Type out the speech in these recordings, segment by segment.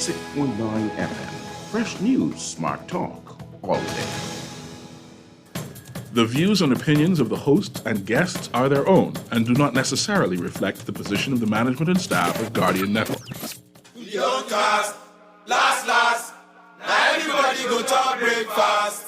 96.9 FM. Fresh news, smart talk, all day. The views and opinions of the hosts and guests are their own and do not necessarily reflect the position of the management and staff of Guardian Network. Young cast, last, now everybody go to breakfast.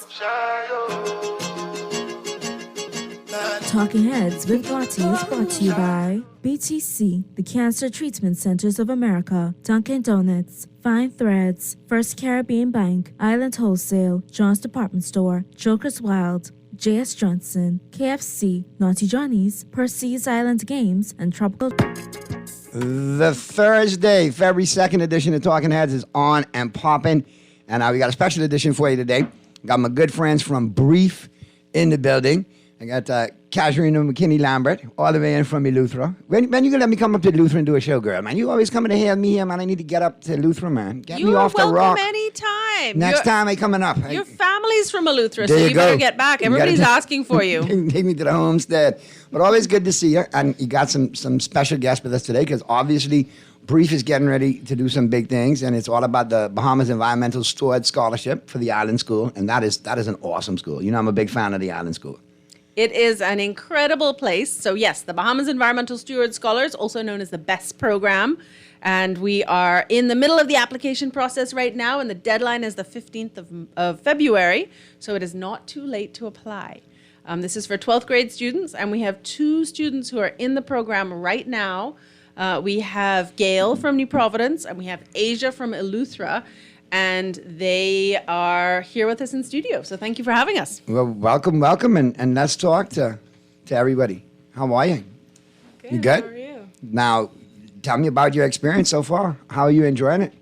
Talking Heads with Gotti is brought to you by BTC, the Cancer Treatment Centers of America, Dunkin' Donuts, Fine Threads, First Caribbean Bank, Island Wholesale, John's Department Store, Joker's Wild, J.S. Johnson, KFC, Naughty Johnny's, Percy's Island Games, and Tropical... The Thursday, February 2nd edition of Talking Heads is on and popping. And we got a special edition for you today. Got my good friends from Brief in the building. I got Casuarina McKinney-Lambert, all the way in from Eleuthera. When you going to let me come up to Eleuthera and do a show, girl, man? You always coming to hail me here, man. I need to get up to Eleuthera, man. Get me off the rock. You're welcome anytime. Next time I coming up. Your family's from Eleuthera, so There you go. better get back. Everybody's asking for you. Take me to the homestead. But always good to see you. And you got some special guests with us today because obviously Brief is getting ready to do some big things, and it's all about the Bahamas Environmental Steward Scholarship for the Island School, and that is an awesome school. You know, I'm a big fan of the Island School. It is an incredible place. So yes, the Bahamas Environmental Steward Scholars, also known as the BEST program. And we are in the middle of the application process right now, and the deadline is the 15th of February. So it is not too late to apply. This is for 12th grade students, and we have 2 students who are in the program right now. We have Gail from New Providence, and we have Asia from Eleuthera. And they are here with us in studio. So thank you for having us. Well, welcome, and let's talk to everybody. How are you? Good. You good? How are you? Now, tell me about your experience so far. How are you enjoying it?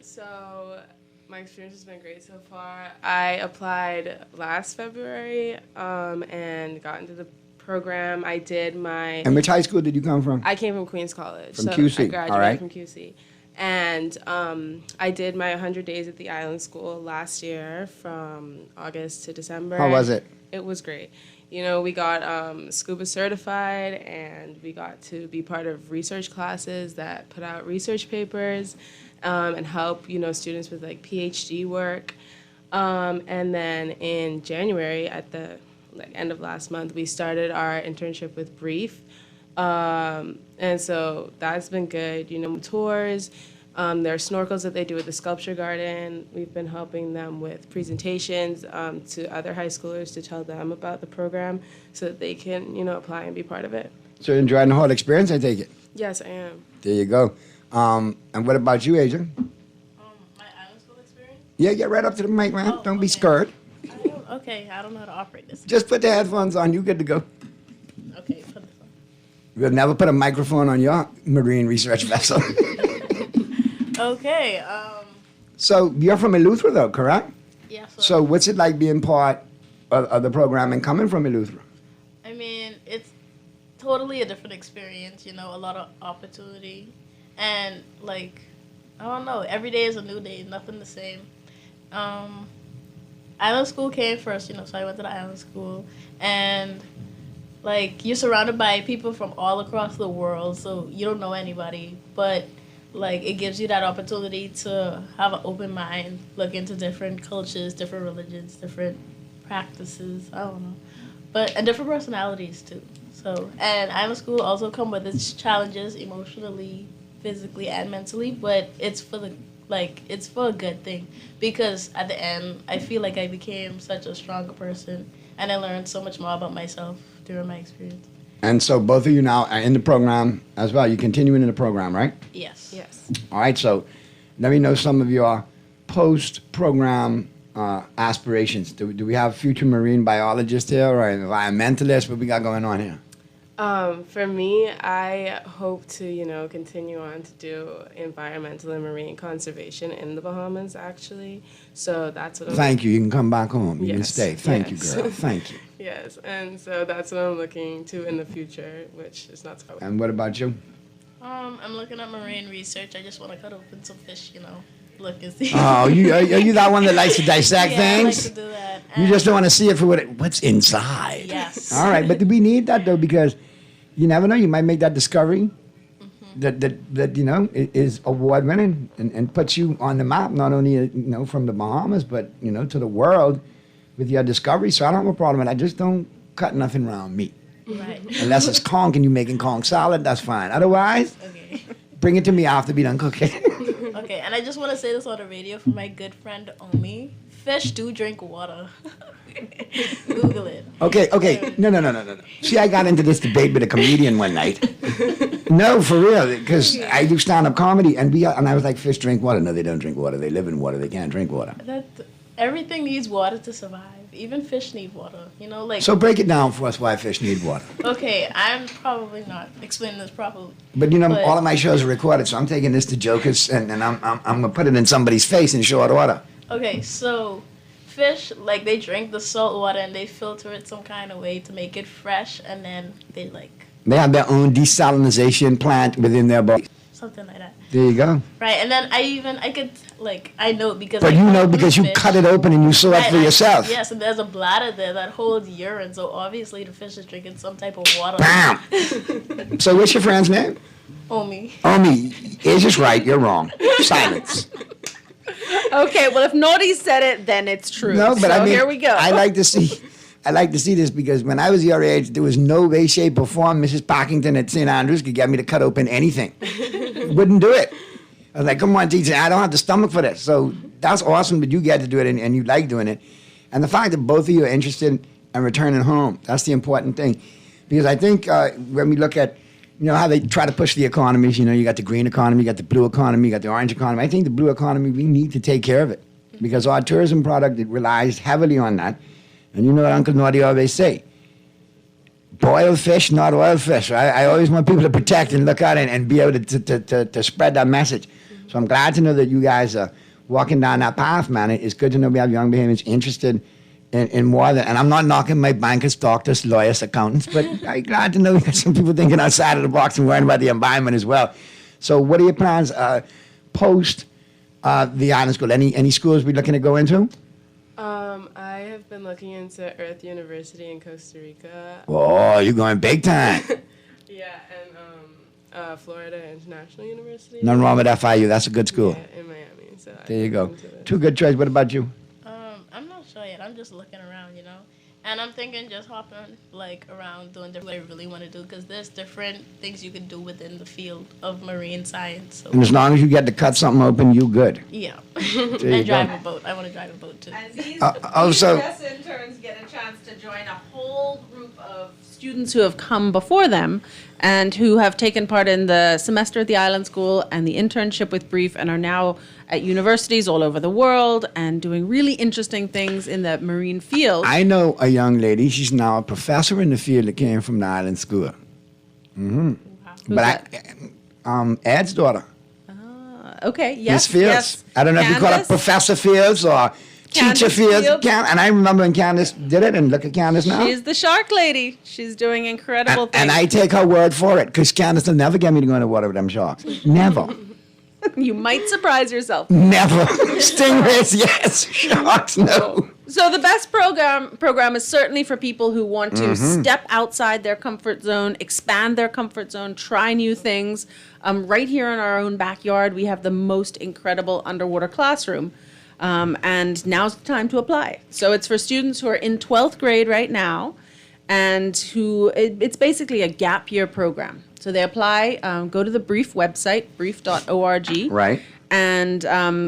So my experience has been great so far. I applied last February and got into the program. I did my... And which high school did you come from? I came from Queens College. From so QC, I graduated all right. from QC. And I did my 100 days at the Island School last year from August to December. How was it? It was great. You know, we got scuba certified, and we got to be part of research classes that put out research papers and help, you know, students with like PhD work. And then in January, at the end of last month, we started our internship with Brief. And so that's been good. You know, tours, there are snorkels that they do at the Sculpture Garden. We've been helping them with presentations to other high schoolers to tell them about the program so that they can, you know, apply and be part of it. So you're enjoying the whole experience, I take it? Yes, I am. There you go. And what about you, Asia? My Island School experience? Yeah, get right up to the mic, man. Oh, Don't be okay. scared. I don't know how to operate this. Just put the headphones on. You good to go. Okay, put this on. We'll never put a microphone on your marine research vessel. Okay, So you're from Eleuthera, though, correct? yeah, So what's it like being part of the program and coming from Eleuthera? I mean, it's totally a different experience, you know, a lot of opportunity. And, like, I don't know, every day is a new day, nothing the same. Island School came first, you know, so I went to the Island School. And, like, you're surrounded by people from all across the world, so you don't know anybody. But, like, it gives you that opportunity to have an open mind, look into different cultures, different religions, different practices, I don't know. And different personalities, too. So, and Island School also come with its challenges emotionally, physically, and mentally, but it's for a good thing, because at the end, I feel like I became such a stronger person, and I learned so much more about myself during my experience. And so both of you now are in the program as well. You're continuing in the program, right? Yes. Yes. All right, so let me know some of your post-program aspirations. Do we have future marine biologists here or environmentalists? What we got going on here? For me, I hope to, you know, continue on to do environmental and marine conservation in the Bahamas, actually. So that's what I'm... Thank you. You can come back home. You can Yes, stay. Thank yes. you, girl. Thank you. Yes, and so that's what I'm looking to in the future, which is not so far away. And what about you? I'm looking at marine research. I just want to cut open some fish, you know, look and see. Oh, are you that one that likes to dissect yeah, things? I like to do that. You just don't want to see it for what's inside. Yes. All right, but do we need that, though? Because you never know. You might make that discovery. that you know is award winning and puts you on the map, not only from the Bahamas, but to the world with your discovery. So I don't have a problem with it. I just don't cut nothing around me. Right. Unless it's conch and you making conch salad, that's fine. Otherwise, Okay. bring it to me after be done cooking. Okay, and I just want to say this on the radio for my good friend Omi. Fish do drink water. Google it. Okay. No. See, I got into this debate with a comedian one night. No, for real, because I do stand-up comedy, and I was like, fish drink water. No, they don't drink water. They live in water. They can't drink water. Everything needs water to survive. Even fish need water. Like. So break it down for us why fish need water. Okay, I'm probably not explaining this properly. But all of my shows are recorded, so I'm taking this to jokers, and I'm gonna put it in somebody's face in short order. Okay, so fish, like, they drink the salt water and they filter it some kind of way to make it fresh, and then they They have their own desalinization plant within their body. something like that. There you go. Right, and then I know because. But because you cut it open and you saw it for yourself. Yes, and there's a bladder there that holds urine, so obviously the fish is drinking some type of water. Bam! So what's your friend's name? Omi. Omi, is just right, you're wrong. Silence. Okay, well, if Naughty said it, then it's true. No, but so here we go. I like to see this because when I was your age, there was no way, shape, or form Mrs. Parkington at St. Andrews could get me to cut open anything. Wouldn't do it. I was like, come on, teacher, I don't have the stomach for this. So that's awesome that you get to do it and you like doing it. And the fact that both of you are interested in returning home, that's the important thing. Because I think when we look at, how they try to push the economies, you got the green economy, you got the blue economy, you got the orange economy. I think the blue economy, we need to take care of it. Because our tourism product, it relies heavily on that. And you know what Uncle Naughty always say, boiled fish, not oil fish. I always want people to protect and look out and be able to spread that message. So I'm glad to know that you guys are walking down that path, man. It's good to know we have young Bahamians interested in more than, and I'm not knocking my bankers, doctors, lawyers, accountants, but I'm glad to know we got some people thinking outside of the box and worrying about the environment as well. So what are your plans post the island school? Any schools we're looking to go into? I have been looking into Earth University in Costa Rica. Oh, you're going big time. Yeah, and Florida International University. Nothing wrong with FIU. That's a good school. Yeah, in Miami. So There you go. Two good choices. What about you? I'm not sure yet. I'm just looking around, and I'm thinking just hopping around doing what I really want to do because there's different things you can do within the field of marine science. So And as long as you get to cut something open, you good. yeah, you and drive go. a boat. I want to drive a boat too. And these also- best interns get a chance to join a whole group of students who have come before them and who have taken part in the semester at the Island School and the internship with Brief and are now at universities all over the world and doing really interesting things in the marine field. I know a young lady. She's now a professor in the field that came from the island school. Who's But Ed's daughter, Okay, Miss yes, Fields. yes. I don't know if you call her Candace? Professor Fields or Teacher Candace Fields. Fields. And I remember when Candace did it, and look at Candace now. She's the shark lady. She's doing incredible things. And I take her word for it, because Candace will never get me to go in the water with them sharks. Never. You might surprise yourself. Never. Stingrays, yes. Sharks, no. So the best program is certainly for people who want to step outside their comfort zone, expand their comfort zone, try new things. Right here in our own backyard, we have the most incredible underwater classroom. And now's the time to apply. So it's for students who are in 12th grade right now and it's basically a gap year program. So they apply, go to the Brief website, brief.org. Right. And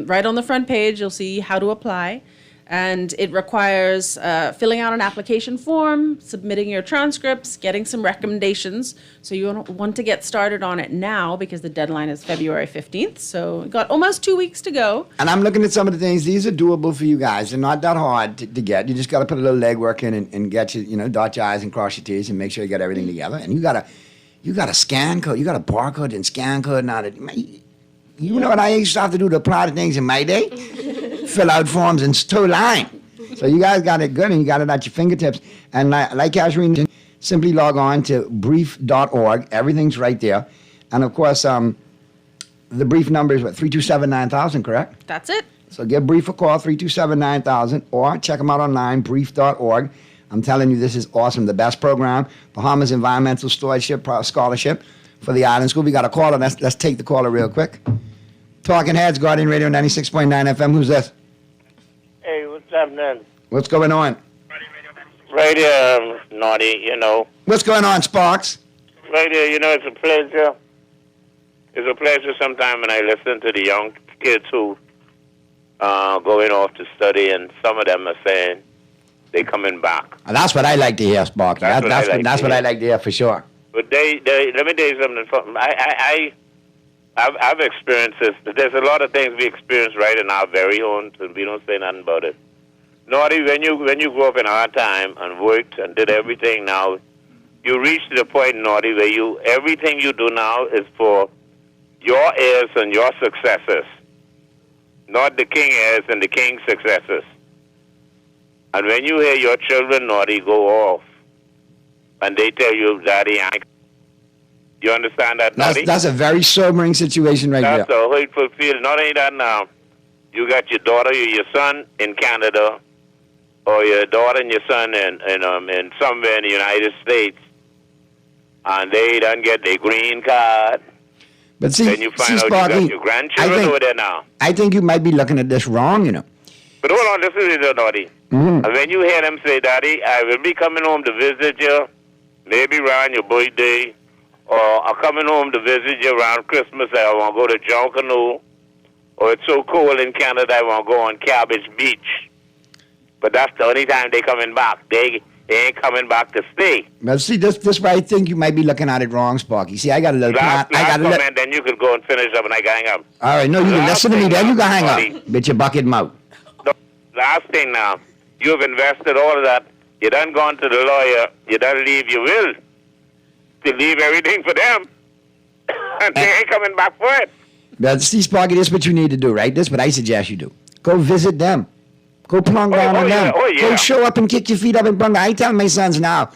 right on the front page, you'll see how to apply. And it requires filling out an application form, submitting your transcripts, getting some recommendations. So you want to get started on it now because the deadline is February 15th. So we've got almost 2 weeks to go. And I'm looking at some of the things. These are doable for you guys. They're not that hard to get. You just got to put a little legwork in and get your, dot your I's and cross your T's and make sure you get everything together. And you got a scan code. You got a barcode and scan code now. You know what I used to have to do to apply to things in my day? Fill out forms and toe line. So you guys got it good and you got it at your fingertips. And like Cashmere, simply log on to brief.org. Everything's right there. And of course, the Brief number is 327-9000, correct? That's it. So give Brief a call, 327-9000, or check them out online, brief.org. I'm telling you, this is awesome. The best program, Bahamas Environmental Stewardship Scholarship for the island school. We got a caller. Let's take the caller real quick. Talking Heads, Guardian Radio 96.9 FM. Who's this? Hey, what's happening? What's going on? Right here, Naughty, you know. What's going on, Sparks? Right here, you know, it's a pleasure. It's a pleasure sometimes when I listen to the young kids who going off to study, and some of them are saying they coming back. And that's what I like to hear, Sparky. That's what I like to hear for sure. But they let me tell you something. I've experienced this. There's a lot of things we experience right in our very own, and we don't say nothing about it. Naughty, when you grew up in our time and worked and did everything now, you reach to the point, Naughty, where everything you do now is for your heirs and your successors, not the king heirs and the king's successors. And when you hear your children, Naughty, go off, and they tell you, Daddy, you understand that, Naughty? That's a very sobering situation right there. That's a hurtful feeling. Not only that now, you got your daughter or your son in Canada, or your daughter and your son in somewhere in the United States, and they don't get their green card. But see, then you find out Sparky, you got your grandchildren over there now. I think you might be looking at this wrong, you know. But hold on, listen to this, Naughty. Mm-hmm. And when you hear them say, Daddy, I will be coming home to visit you, maybe around your birthday, or I'm coming home to visit you around Christmas, I want to go to John Canoe, or it's so cold in Canada, I want to go on Cabbage Beach. But that's the only time they coming back. They ain't coming back to stay. Well, see, this where I think you might be looking at it wrong, Sparky. See, I got a little Last comment, then you could go and finish up and I can hang up. All right, no, you can listen to me, then you can hang up. Bitch, your bucket mouth. No, last thing now, you've invested all of that. You done gone to the lawyer. You done leave your will to leave everything for them. And they ain't coming back for it. But see, Sparky, this is what you need to do, right? This is what I suggest you do. Go visit them. Go plunk down on them. Go show up and kick your feet up and plunk. I tell my sons now,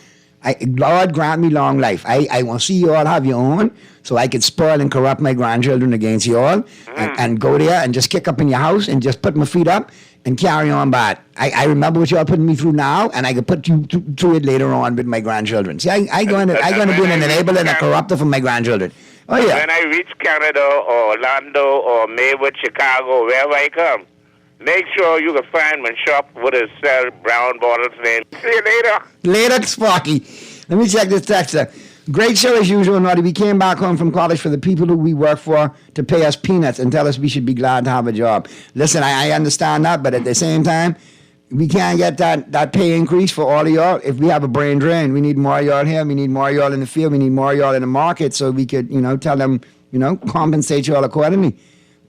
Lord grant me long life. I want to see you all have your own, so I can spoil and corrupt my grandchildren against you all, and go there and just kick up in your house and just put my feet up and carry on by. I remember what you all putting me through now, and I can put you through it later on with my grandchildren. See, I going to be an enabler and a corrupter for my grandchildren. Oh yeah. When I reach Canada or Orlando or Maywood, Chicago, wherever I come, make sure you can find my shop with a sell brown bottles name. See you later. Later, Sparky. Let me check this text. Great show as usual, Naughty. We came back home from college for the people who we work for to pay us peanuts and tell us we should be glad to have a job. Listen, I understand that, but at the same time, we can't get that pay increase for all of y'all if we have a brain drain. We need more of y'all here. We need more of y'all in the field. We need more of y'all in the market so we could, tell them, compensate y'all accordingly.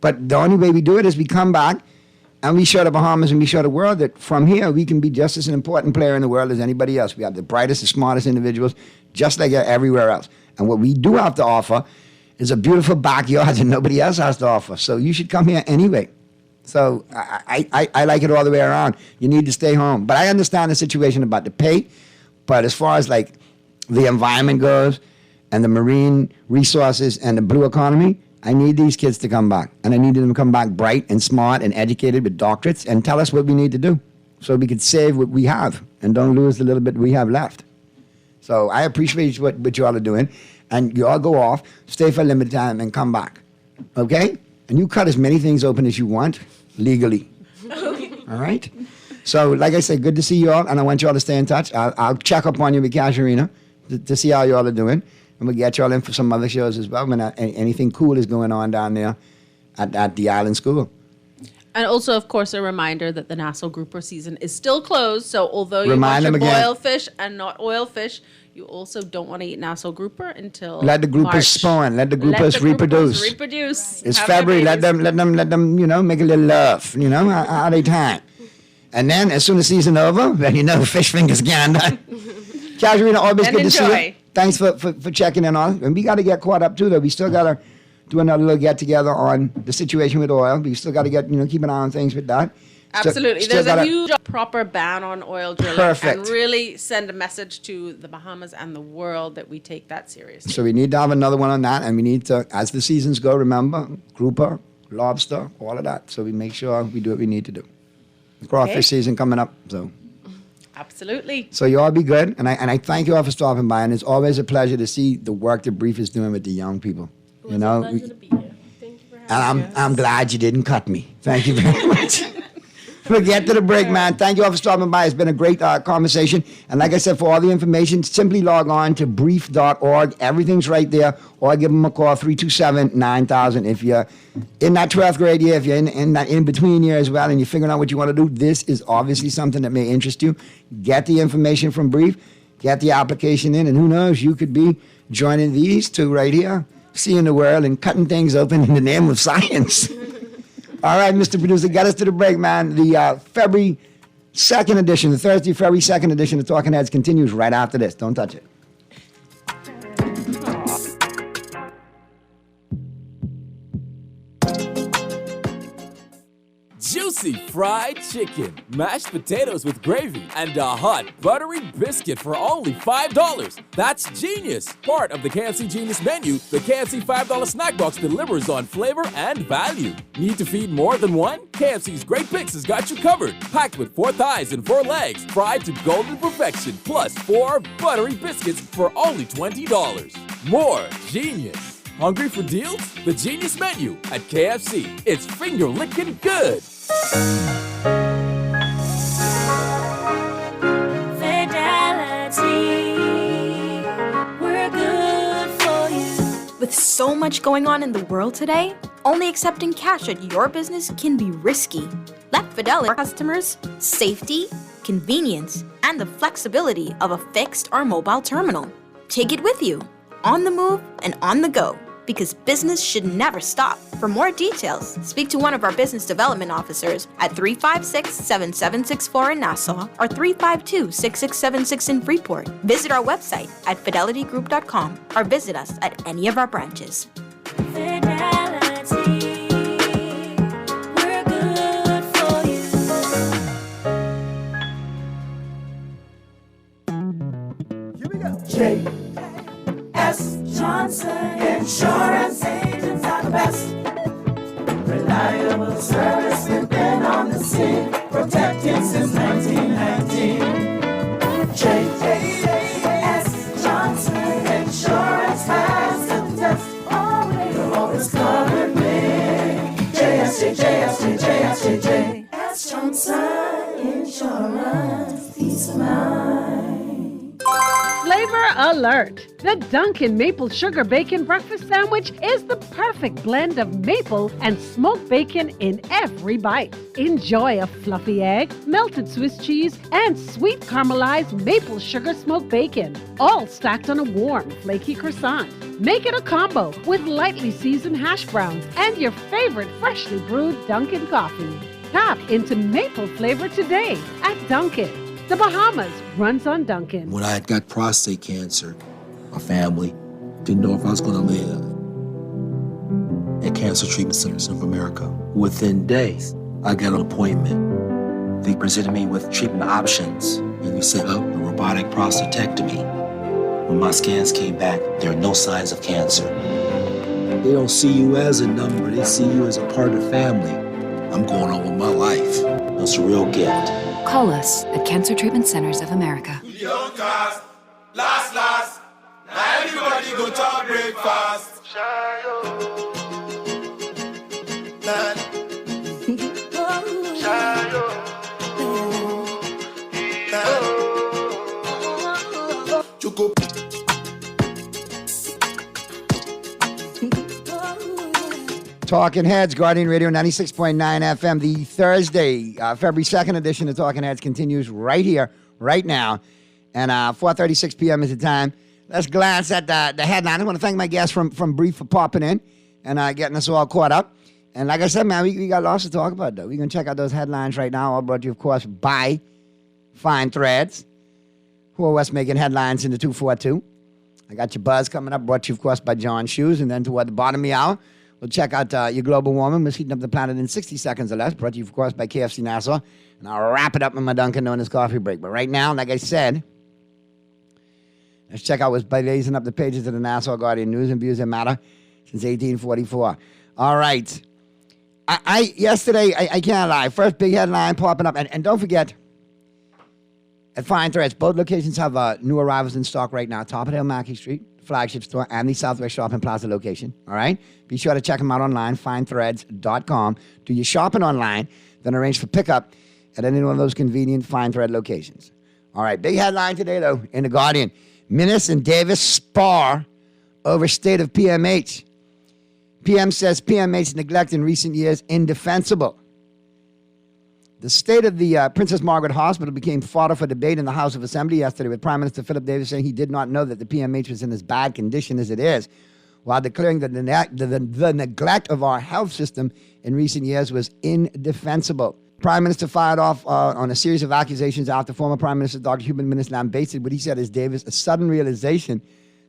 But the only way we do it is we come back and we show the Bahamas and we show the world that from here we can be just as an important player in the world as anybody else. We have the brightest, the smartest individuals, just like everywhere else. And what we do have to offer is a beautiful backyard that nobody else has to offer. So you should come here anyway. So I like it all the way around. You need to stay home. But I understand the situation about the pay. But as far as like the environment goes and the marine resources and the blue economy, I need these kids to come back. And I need them to come back bright and smart and educated with doctorates and tell us what we need to do so we can save what we have and don't lose the little bit we have left. So I appreciate what you all are doing. And you all go off, stay for a limited time, and come back. Okay? And you cut as many things open as you want legally. All right? So, like I said, good to see you all, and I want you all to stay in touch. I'll check up on you with Casuarina to see how you all are doing. And we'll get you all in for some other shows as well when anything cool is going on down there at the island school. And also, of course, a reminder that the Nassau grouper season is still closed. So although you Remind want your them again. boiled fish and not oil fish, you also don't want to eat Nassau grouper until Let the groupers March. spawn. Let the Let groupers the reproduce. groupers reproduce. It's Have their February. Let babies. them, make a little love. How they time. And then, as soon as season over, then fish fingers gone done. Casuarina, always And good to see you. enjoy. Thanks for checking in on us. And we got to get caught up too, though. We still got to do another little get together on the situation with oil. We still got to get keep an eye on things with that. Absolutely. Still There's a gotta- huge proper ban on oil drilling. Perfect. And really send a message to the Bahamas and the world that we take that seriously. So we need to have another one on that, and we need to, as the seasons go, remember grouper, lobster, all of that. So we make sure we do what we need to do. Crawfish Okay. season coming up, so. Absolutely. So you all be good, and I thank you all for stopping by, and it's always a pleasure to see the work that Brief is doing with the young people. It was a pleasure to be here. Thank you for having And I'm glad you didn't cut me. Thank you very much. We'll get to the break, man. Thank you all for stopping by. It's been a great conversation. And like I said, for all the information, simply log on to brief.org. Everything's right there. Or give them a call, 327-9000. If you're in that 12th grade year, if you're in that in-between year as well, and you're figuring out what you want to do, this is obviously something that may interest you. Get the information from Brief. Get the application in. And who knows, you could be joining these two right here, seeing the world and cutting things open in the name of science. All right, Mr. Producer, get us to the break, man. The February 2nd edition, the Thursday, February 2nd edition of Talking Heads continues right after this. Don't touch it. Juicy fried chicken, mashed potatoes with gravy, and a hot buttery biscuit for only $5. That's genius! Part of the KFC Genius menu, the KFC $5 snack box delivers on flavor and value. Need to feed more than one? KFC's Great Picks has got you covered. Packed with 4 thighs and 4 legs, fried to golden perfection, plus 4 buttery biscuits for only $20. More genius! Hungry for deals? The Genius Menu at KFC. It's finger-licking good. Fidelity, we're good for you. With so much going on in the world today, only accepting cash at your business can be risky. Let Fidelity customers safety, convenience, and the flexibility of a fixed or mobile terminal. Take it with you, on the move and on the go, because business should never stop. For more details, speak to one of our business development officers at 356-7764 in Nassau or 352-6676 in Freeport. Visit our website at fidelitygroup.com or visit us at any of our branches. Fidelity, we're good for you. Here we go. J.S. Johnson Insurance agents are the best. Reliable service, we've been on the scene, protected since 1919. J.S. Johnson Insurance has the test. You'll always cover me. J.S. Johnson Insurance, peace of mind. Flavor alert! The Dunkin' Maple Sugar Bacon Breakfast Sandwich is the perfect blend of maple and smoked bacon in every bite. Enjoy a fluffy egg, melted Swiss cheese, and sweet caramelized maple sugar smoked bacon, all stacked on a warm, flaky croissant. Make it a combo with lightly seasoned hash browns and your favorite freshly brewed Dunkin' coffee. Tap into maple flavor today at Dunkin'. The Bahamas runs on Dunkin'. When I had got prostate cancer, my family didn't know if I was going to live. At Cancer Treatment Centers of America, within days, I got an appointment. They presented me with treatment options, and we set up a robotic prostatectomy. When my scans came back, there are no signs of cancer. They don't see you as a number, they see you as a part of the family. I'm going on with my life. That's a real gift. Call us at Cancer Treatment Centers of America. Young cast, last. Now everybody go to breakfast. Talking Heads, Guardian Radio 96.9 FM. The Thursday, February 2nd edition of Talking Heads continues right here, right now. And 4:36 p.m. is the time. Let's glance at the headline. I want to thank my guests from Brief for popping in and getting us all caught up. And like I said, man, we got lots to talk about, though. We're going to check out those headlines right now. All brought to you, of course, by Fine Threads, who are West making headlines in the 242. I got your buzz coming up, brought to you, of course, by John Shoes. And then toward the bottom of the hour, we'll check out your global warming. We're heating up the planet in 60 seconds or less. Brought to you, of course, by KFC Nassau. And I'll wrap it up in my Dunkin' Donuts coffee break. But right now, like I said, let's check out what's blazing up the pages of the Nassau Guardian. News and views that matter since 1844. All right. Yesterday, I can't lie. First big headline popping up. And don't forget, at Fine Threads. Both locations have new arrivals in stock right now. Top of Hill, Mackey Street, flagship store, and the Southwest Shopping Plaza location. All right? Be sure to check them out online, finethreads.com. Do your shopping online, then arrange for pickup at any one of those convenient Fine Thread locations. All right, big headline today, though, in The Guardian. Minnis and Davis spar over state of PMH. PM says PMH neglect in recent years indefensible. The state of the Princess Margaret Hospital became fodder for debate in the House of Assembly yesterday, with Prime Minister Philip Davis saying he did not know that the PMH was in as bad condition as it is, while declaring that the neglect of our health system in recent years was indefensible. Prime Minister fired off on a series of accusations after former Prime Minister Dr. Hubert Minnis lambasted what he said is Davis a sudden realization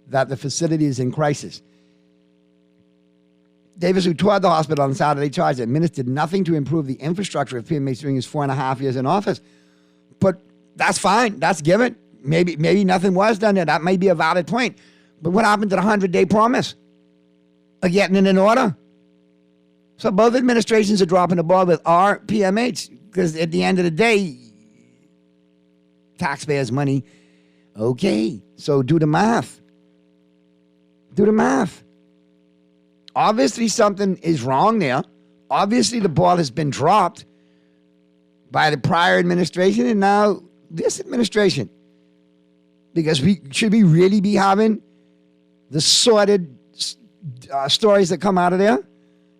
that the facility is in crisis. Davis, who toured the hospital on Saturday, charged that Minnis did nothing to improve the infrastructure of PMH during his 4.5 years in office. But that's fine. That's given. Maybe nothing was done there. That may be a valid point. But what happened to the 100-day promise of getting it in order? So both administrations are dropping the ball with our PMH because at the end of the day, taxpayers' money, okay. So do the math. Do the math. Obviously, something is wrong there. Obviously, the ball has been dropped by the prior administration and now this administration. Because should we really be having the sordid stories that come out of there?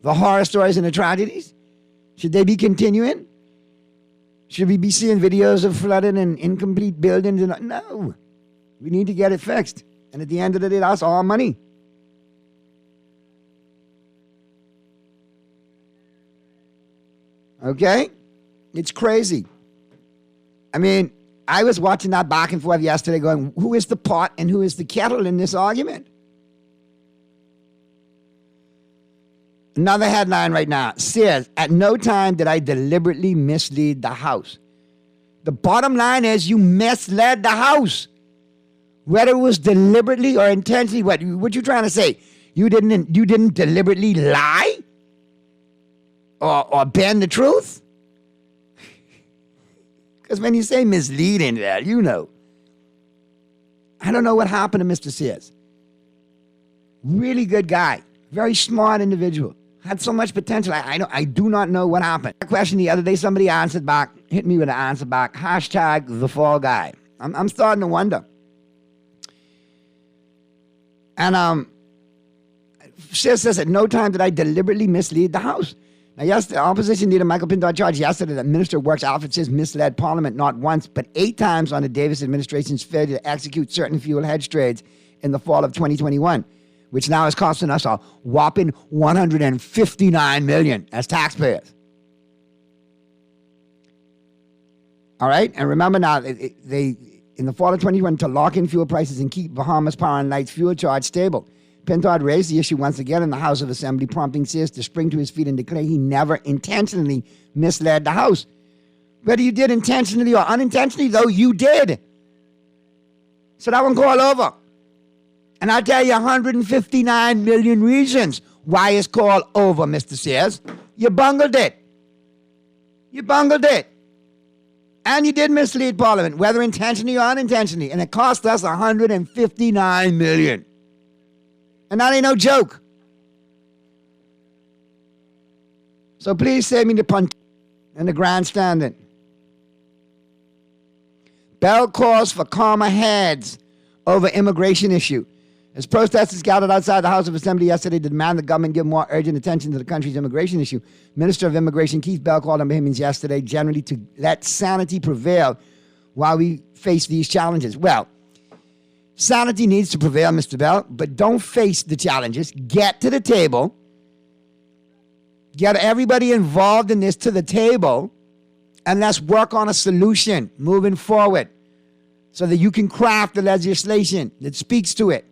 The horror stories and the tragedies? Should they be continuing? Should we be seeing videos of flooded and incomplete buildings? No. We need to get it fixed. And at the end of the day, that's all money. Okay? It's crazy. I mean, I was watching that back and forth yesterday going, who is the pot and who is the kettle in this argument? Another headline right now says, at no time did I deliberately mislead the House. The bottom line is you misled the House. Whether it was deliberately or intentionally, what you trying to say? You didn't deliberately lie? Or bend the truth? Because when you say misleading that, you know. I don't know what happened to Mr. Sears. Really good guy. Very smart individual. Had so much potential. I do not know what happened. That question the other day, somebody answered back, hit me with an answer back. Hashtag the fall guy. I'm starting to wonder. And Sears says at no time did I deliberately mislead the House. Now, yes, the opposition leader Michael Pinto charged yesterday that Minister of Works Alfred Sears misled Parliament not once, but 8 times on the Davis administration's failure to execute certain fuel hedge trades in the fall of 2021, which now is costing us a whopping $159 million as taxpayers. All right? And remember now, they in the fall of 2021, to lock in fuel prices and keep Bahamas Power and Light's fuel charge stable. Pinto raised the issue once again in the House of Assembly, prompting Sears to spring to his feet and declare he never intentionally misled the House. Whether you did intentionally or unintentionally, though, you did. So that one go all over. And I'll tell you 159 million reasons why it's called over, Mr. Sears. You bungled it. You bungled it. And you did mislead Parliament, whether intentionally or unintentionally. And it cost us $159 million. And that ain't no joke. So please save me the punt and the grandstanding. Bell calls for calmer heads over immigration issue. As protesters gathered outside the House of Assembly yesterday to demand the government give more urgent attention to the country's immigration issue, Minister of Immigration Keith Bell called on Bahamians yesterday generally to let sanity prevail while we face these challenges. Well, sanity needs to prevail, Mr. Bell, but don't face the challenges. Get to the table. Get everybody involved in this to the table, and let's work on a solution moving forward so that you can craft the legislation that speaks to it.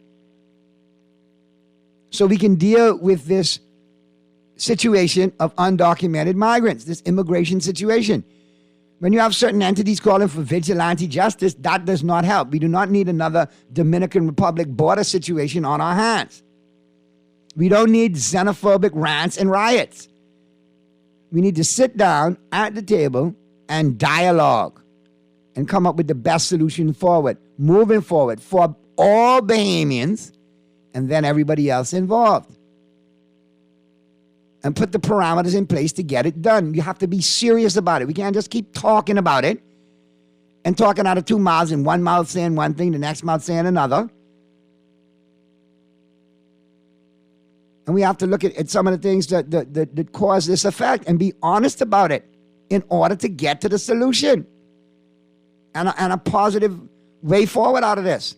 So we can deal with this situation of undocumented migrants, this immigration situation. When you have certain entities calling for vigilante justice, that does not help. We do not need another Dominican Republic border situation on our hands. We don't need xenophobic rants and riots. We need to sit down at the table and dialogue and come up with the best solution forward, moving forward for all Bahamians and then everybody else involved. And put the parameters in place to get it done. You have to be serious about it. We can't just keep talking about it and talking out of two mouths, and one mouth saying one thing, the next mouth saying another. And we have to look at some of the things that cause this effect and be honest about it in order to get to the solution and a positive way forward out of this.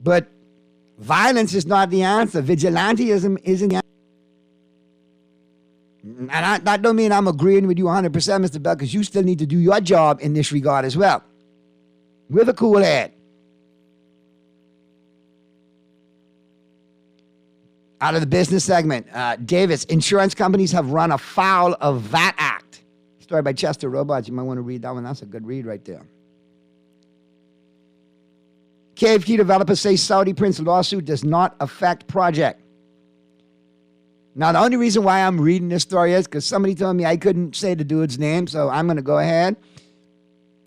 But violence is not the answer. Vigilantism isn't the answer. And that don't mean I'm agreeing with you 100%, Mr. Bell, because you still need to do your job in this regard as well. With a cool head. Out of the business segment, Davis, insurance companies have run afoul of VAT Act. Story by Chester Robards. You might want to read that one. That's a good read right there. KFK developers say Saudi Prince lawsuit does not affect project. Now, the only reason why I'm reading this story is because somebody told me I couldn't say the dude's name, so I'm going to go ahead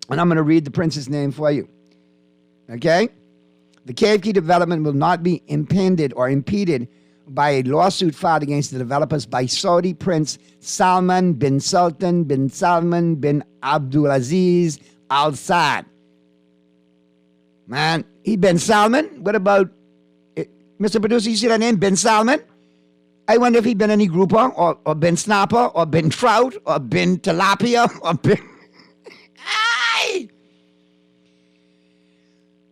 and I'm going to read the prince's name for you. Okay? The KFK development will not be impeded by a lawsuit filed against the developers by Saudi Prince Salman bin Sultan bin Salman bin Abdulaziz Al Saud. Man, he bin Salman? What about, Mr. Producer, you see that name, bin Salman? I wonder if he'd been any grouper, or been snapper, or been trout, or been tilapia, or been... Hey!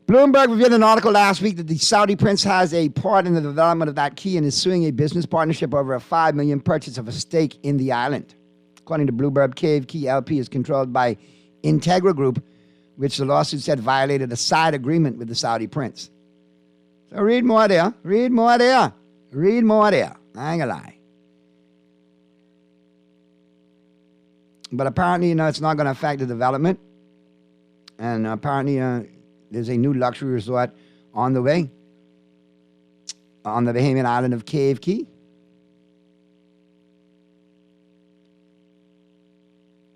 Bloomberg revealed an article last week that the Saudi prince has a part in the development of that key and is suing a business partnership over a $5 million purchase of a stake in the island. According to Bloomberg, KFK LP is controlled by Integra Group, which the lawsuit said violated a side agreement with the Saudi prince. So read more there. Read more there. Read more there. I ain't gonna lie. But apparently, it's not going to affect the development. And apparently, there's a new luxury resort on the way on the Bahamian island of KFK.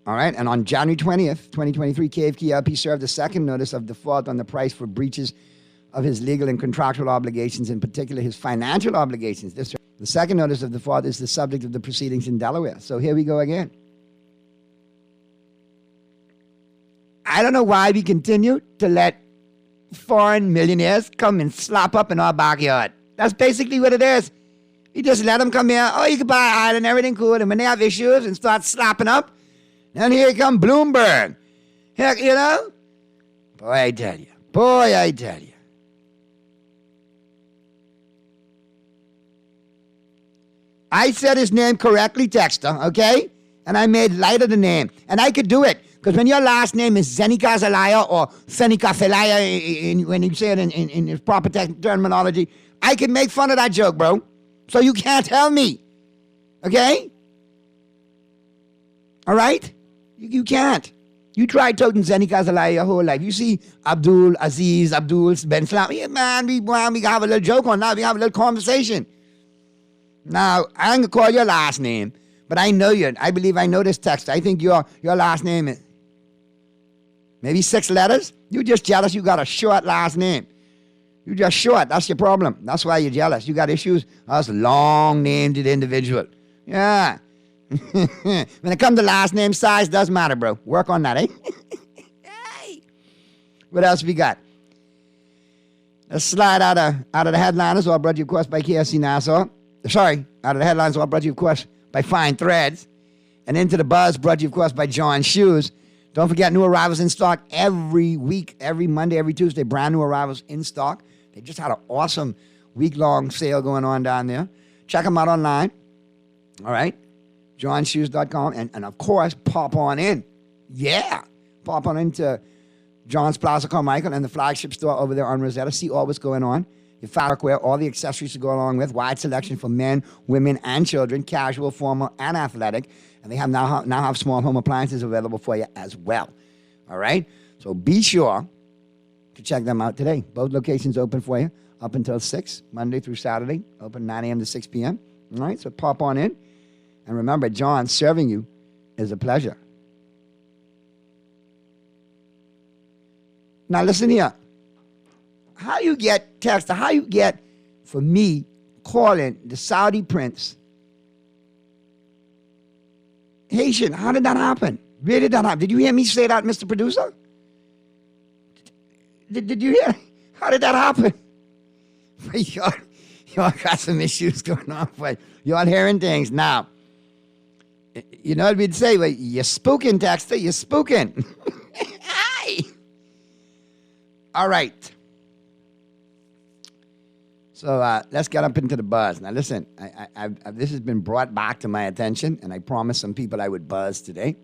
All right, and on January 20th, 2023, KFK LP served a second notice of default on the price for breaches of his legal and contractual obligations, in particular his financial obligations. The second notice of default is the subject of the proceedings in Delaware. So here we go again. I don't know why we continue to let foreign millionaires come and slop up in our backyard. That's basically what it is. You just let them come here. Oh, you can buy an island, everything cool. And when they have issues and start slopping up, then here come Bloomberg. Heck, Boy, I tell you. Boy, I tell you. I said his name correctly, Texter, okay? And I made light of the name. And I could do it. Because when your last name is Zenica Zelaya or Senica Zelaya, when you say it in its proper terminology, I can make fun of that joke, bro. So you can't tell me. Okay? All right? You can't. You tried talking Zenica Zelaya your whole life. You see Abdul Aziz, Abdul Ben Salam. Yeah, man, we have a little joke on that. We have a little conversation. Now, I ain't going to call your last name, but I know you. I believe I know this text. I think your last name is maybe 6 letters. You just jealous you got a short last name. You just short. That's your problem. That's why you're jealous. You got issues. That's a long-named individual. Yeah. When it comes to last name size, doesn't matter, bro. Work on that, eh? Hey. What else we got? Let's slide out of the headliners, all brought to you, of course, by KFC Nassau. Sorry, out of the headlines, all brought to you, of course, by Fine Threads. And into the buzz, brought to you, of course, by John Shoes. Don't forget, new arrivals in stock every week, every Monday, every Tuesday. Brand new arrivals in stock. They just had an awesome week-long sale going on down there. Check them out online. All right? johnshoes.com. And of course, pop on in. Yeah. Pop on into John's Plaza Carmichael and the flagship store over there on Rosetta. See all what's going on. Your fabric wear, all the accessories to go along with. Wide selection for men, women, and children. Casual, formal, and athletic. And they have now have small home appliances available for you as well. All right? So be sure to check them out today. Both locations open for you up until 6, Monday through Saturday. Open 9 a.m. to 6 p.m. All right? So pop on in. And remember, John, serving you is a pleasure. Now listen here. How you get text, how you get for me calling the Saudi prince Haitian? How did that happen? Where did that happen? Did you hear me say that, Mr. Producer? Did you hear? How did that happen? Y'all got some issues going on, but y'all hearing things. Now, you know what we'd say? Well, you're spooking, Texter. You're spooking. Hi. All right. So let's get up into the buzz. Now, listen, this has been brought back to my attention, and I promised some people I would buzz today,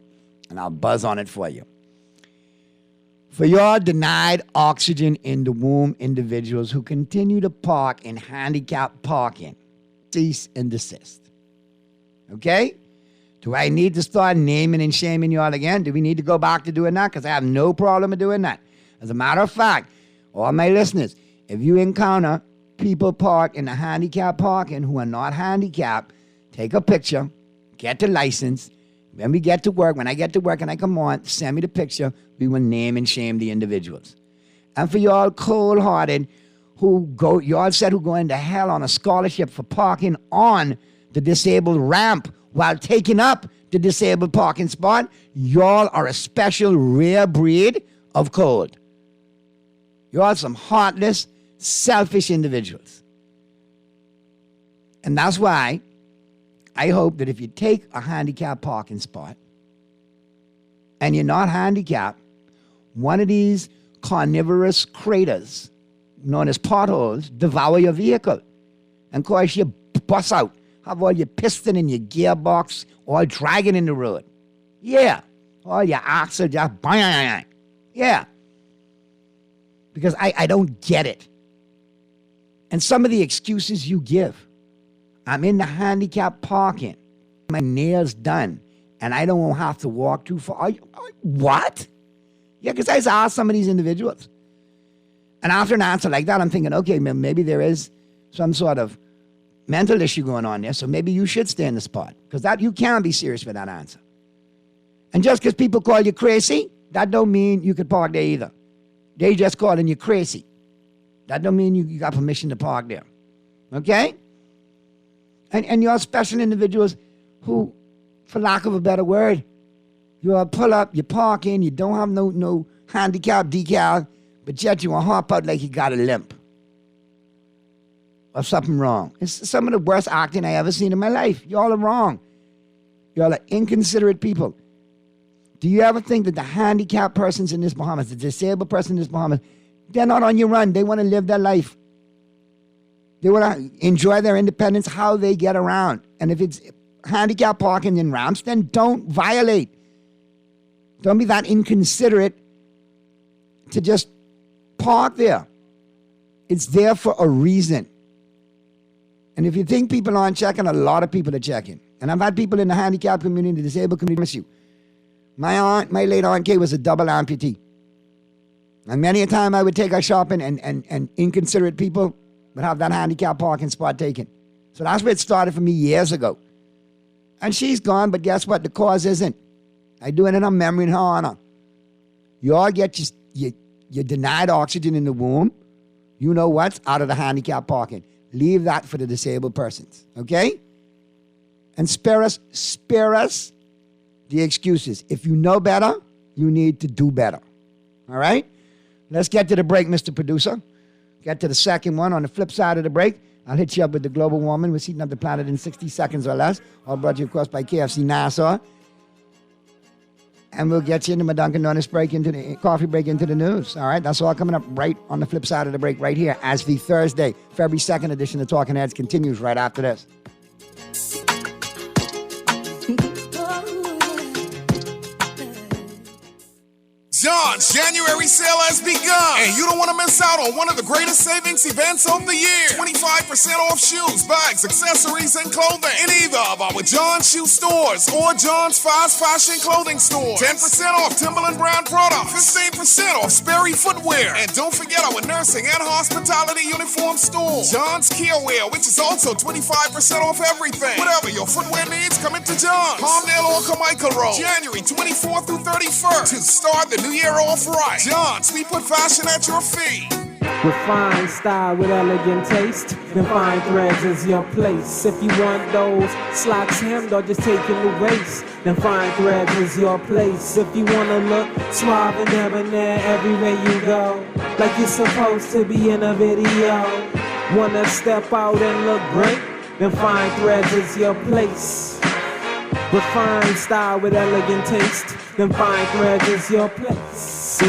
and I'll buzz on it for you. For your denied oxygen in the womb individuals who continue to park in handicapped parking, cease and desist. Okay? Do I need to start naming and shaming you all again? Do we need to go back to doing that? Because I have no problem with doing that. As a matter of fact, all my listeners, if you encounter people park in the handicapped parking who are not handicapped, take a picture, get the license. When we get to work, when I get to work and I come on, send me the picture. We will name and shame the individuals. And for y'all cold-hearted y'all said who go into hell on a scholarship for parking on the disabled ramp while taking up the disabled parking spot, y'all are a special rare breed of cold. Y'all some heartless, selfish individuals. And that's why I hope that if you take a handicapped parking spot and you're not handicapped, one of these carnivorous craters known as potholes devour your vehicle and cause you bust out, have all your piston and your gearbox all dragging in the road. Yeah. All your axle just bang. Yeah. Because I don't get it. And some of the excuses you give. I'm in the handicapped parking. My nails done. And I don't have to walk too far. What? Yeah, because I saw some of these individuals. And after an answer like that, I'm thinking, okay, maybe there is some sort of mental issue going on there, so maybe you should stay in the spot. Because that you can't be serious with that answer. And just because people call you crazy, that don't mean you could park there either. They just calling you crazy. That don't mean you got permission to park there. Okay? And you're special individuals who, for lack of a better word, you pull up, you park in, you don't have no handicap decal, but yet you want to hop out like you got a limp. Or something wrong. It's some of the worst acting I ever seen in my life. Y'all are wrong. Y'all are inconsiderate people. Do you ever think that the handicapped persons in this Bahamas, the disabled person in this Bahamas, they're not on your run. They want to live their life. They want to enjoy their independence, how they get around. And if it's handicap parking in ramps, then don't violate. Don't be that inconsiderate to just park there. It's there for a reason. And if you think people aren't checking, a lot of people are checking. And I've had people in the handicapped community, the disabled community, miss you. My late Aunt Kay was a double amputee. And many a time I would take her shopping and inconsiderate people would have that handicapped parking spot taken. So that's where it started for me years ago. And she's gone, but guess what? The cause isn't. I do it in her memory and her honor. You all get you denied oxygen in the womb. You know what's out of the handicapped parking. Leave that for the disabled persons, okay? And spare us the excuses. If you know better, you need to do better, all right? Let's get to the break, Mr. Producer. Get to the second one. On the flip side of the break, I'll hit you up with the global warming. We're heating up the planet in 60 seconds or less. All brought to you, of course, by KFC Nassau. And we'll get you into my Dunkin' Donuts break, into the coffee break, into the news. All right, that's all coming up right on the flip side of the break right here as the Thursday, February 2nd edition of Talking Heads continues right after this. John's January sale has begun, and you don't want to miss out on one of the greatest savings events of the year. 25% off shoes, bags, accessories, and clothing in either of our John's shoe stores or John's fast fashion clothing store. 10% off Timberland brand products, 15% off Sperry footwear, and don't forget our nursing and hospitality uniform store. John's Kia Wear, which is also 25% off everything. Whatever your footwear needs, come into John's. Palmdale or Carmichael Road, January 24th through 31st to start the new year off right. John's, we put fashion at your feet. With fine style, with elegant taste, then fine threads is your place. If you want those slacks hemmed or just taking the waist, then fine threads is your place. If you wanna look suave and debonair everywhere you go, like you're supposed to be in a video, wanna step out and look great, then fine threads is your place. With fine style, with elegant taste, then fine threads is your place.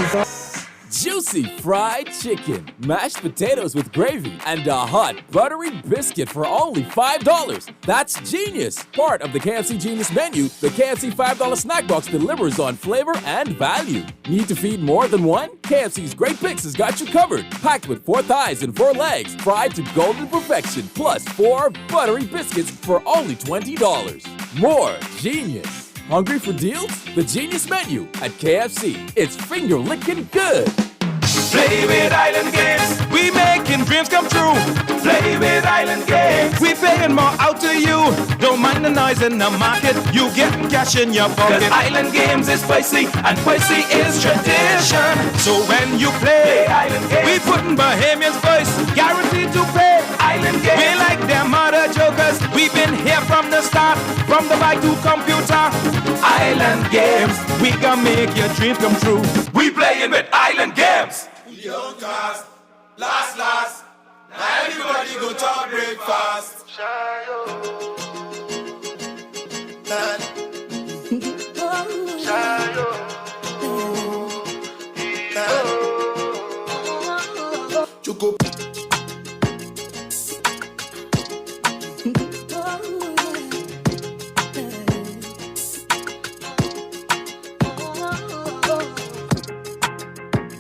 Juicy fried chicken, mashed potatoes with gravy, and a hot buttery biscuit for only $5. That's genius! Part of the KFC Genius menu, the KFC $5 snack box delivers on flavor and value. Need to feed more than one? KFC's Great Picks has got you covered. Packed with 4 thighs and 4 legs, fried to golden perfection, plus 4 buttery biscuits for only $20. More genius! Hungry for deals? The Genius menu at KFC. It's finger-licking good. Play with Island Games, we making dreams come true. Play with Island Games, we paying more out to you. Don't mind the noise in the market, you getting cash in your pocket. 'Cause Island Games is spicy, and spicy is tradition. So when you play Island Games, we putting Bahamians first, guaranteed to pay. Island Games, we like them other jokers. We've been here from the start, from the bike to computer. Island Games, we gonna make your dreams come true. We playing with Island Games. Young cast, last, now everybody go to breakfast. Choco.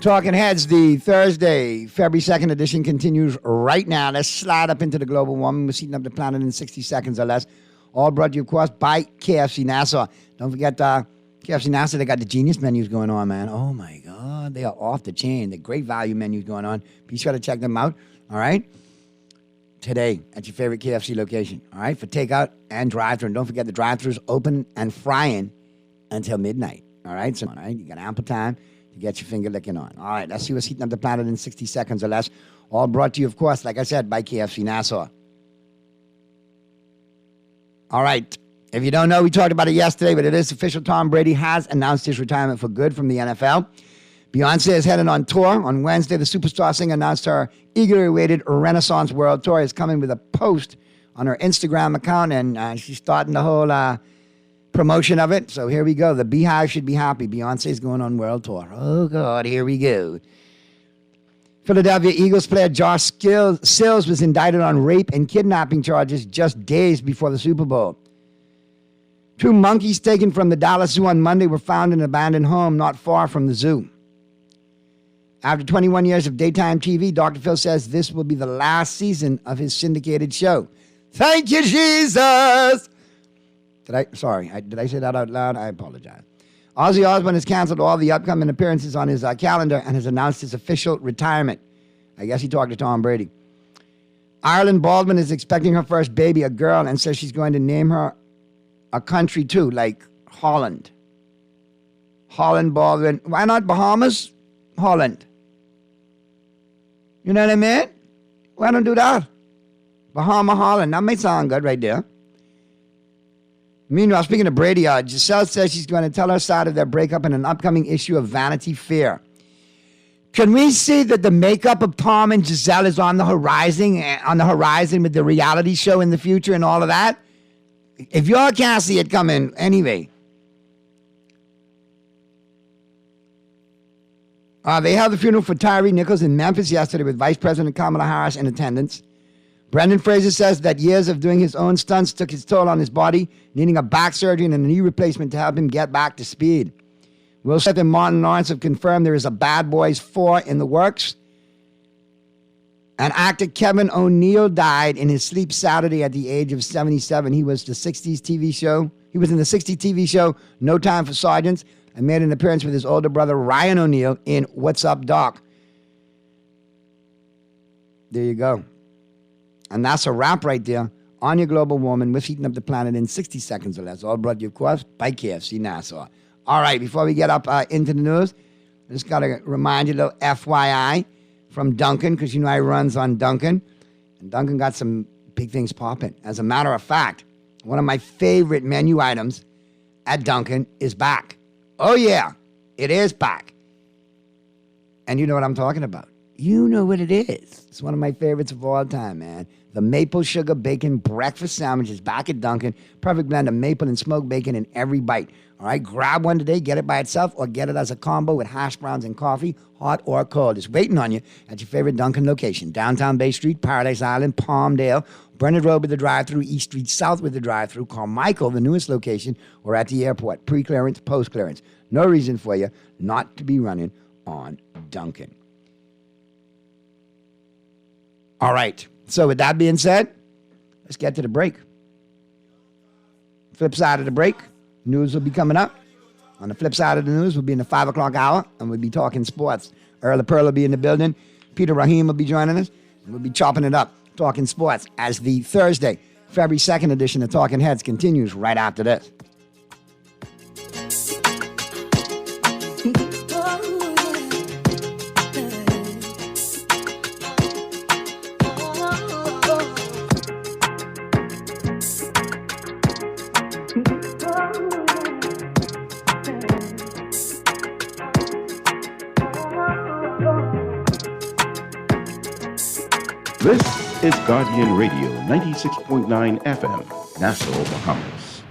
Talking Heads, the Thursday, February 2nd edition continues right now. Let's slide up into the global warming. We're heating up the planet in 60 seconds or less. All brought to you, of course, by KFC Nassau. Don't forget, KFC Nassau, they got the genius menus going on, man. Oh, my God. They are off the chain. The great value menus going on. Be sure to check them out, all right? Today at your favorite KFC location, all right? For takeout and drive-thru. And don't forget, the drive-thru's open and frying until midnight, all right? So, all right, you got ample time to get your finger licking on. All right, let's see what's heating up the planet in 60 seconds or less. All brought to you, of course, like I said, by KFC Nassau. All right, if you don't know, we talked about it yesterday, but it is official. Tom Brady has announced his retirement for good from the NFL. Beyonce is headed on tour. On Wednesday, the superstar singer announced her eagerly awaited Renaissance World Tour is coming with a post on her Instagram account, and she's starting the whole promotion of it. So here we go. The Beehive should be happy. Beyonce's going on world tour. Oh, God, here we go. Philadelphia Eagles player Josh Sills was indicted on rape and kidnapping charges just days before the Super Bowl. 2 monkeys taken from the Dallas Zoo on Monday were found in an abandoned home not far from the zoo. After 21 years of daytime TV, Dr. Phil says this will be the last season of his syndicated show. Thank you, Jesus! Did I say that out loud? I apologize. Ozzy Osbourne has canceled all the upcoming appearances on his calendar and has announced his official retirement. I guess he talked to Tom Brady. Ireland Baldwin is expecting her first baby, a girl, and says she's going to name her a country too, like Holland. Holland Baldwin. Why not Bahamas? Holland. You know what I mean? Why don't do that? Bahama Holland. That may sound good right there. Meanwhile, speaking of Brady, Giselle says she's going to tell her side of their breakup in an upcoming issue of Vanity Fair. Can we see that the makeup of Tom and Giselle is on the horizon with the reality show in the future and all of that? If y'all can't see it coming, anyway. They held the funeral for Tyree Nichols in Memphis yesterday with Vice President Kamala Harris in attendance. Brendan Fraser says that years of doing his own stunts took its toll on his body, needing a back surgery and a knee replacement to help him get back to speed. Will Smith and Martin Lawrence have confirmed there is a Bad Boys 4 in the works. And actor Kevin O'Neill died in his sleep Saturday at the age of 77. He was in the 60s TV show No Time for Sergeants and made an appearance with his older brother Ryan O'Neill in What's Up, Doc? There you go. And that's a wrap right there on your global warming. We're heating up the planet in 60 seconds or less. All brought to you, of course, by KFC Nassau. All right, before we get up into the news, Just got to remind you a little FYI from Dunkin', because you know I runs on Dunkin'. And Dunkin' got some big things popping. As a matter of fact, one of my favorite menu items at Dunkin' is back. Oh, yeah, it is back. And you know what I'm talking about. You know what it is. It's one of my favorites of all time, man. The maple sugar bacon breakfast sandwich is back at Dunkin'. Perfect blend of maple and smoked bacon in every bite. All right, grab one today, get it by itself, or get it as a combo with hash browns and coffee, hot or cold. It's waiting on you at your favorite Dunkin' location. Downtown Bay Street, Paradise Island, Palmdale, Burnett Road with the drive-thru, East Street South with the drive-thru, Carmichael, the newest location, or at the airport. Pre-clearance, post-clearance. No reason for you not to be running on Dunkin'. All right, so with that being said, let's get to the break. Flip side of the break, news will be coming up. On the flip side of the news, we'll be in the 5 o'clock hour, and we'll be talking sports. Earl Pearl will be in the building. Peter Rahim will be joining us, and we'll be chopping it up, talking sports, as the Thursday, February 2nd edition of Talking Heads continues right after this. This is Guardian Radio, 96.9 FM, Nassau, Bahamas.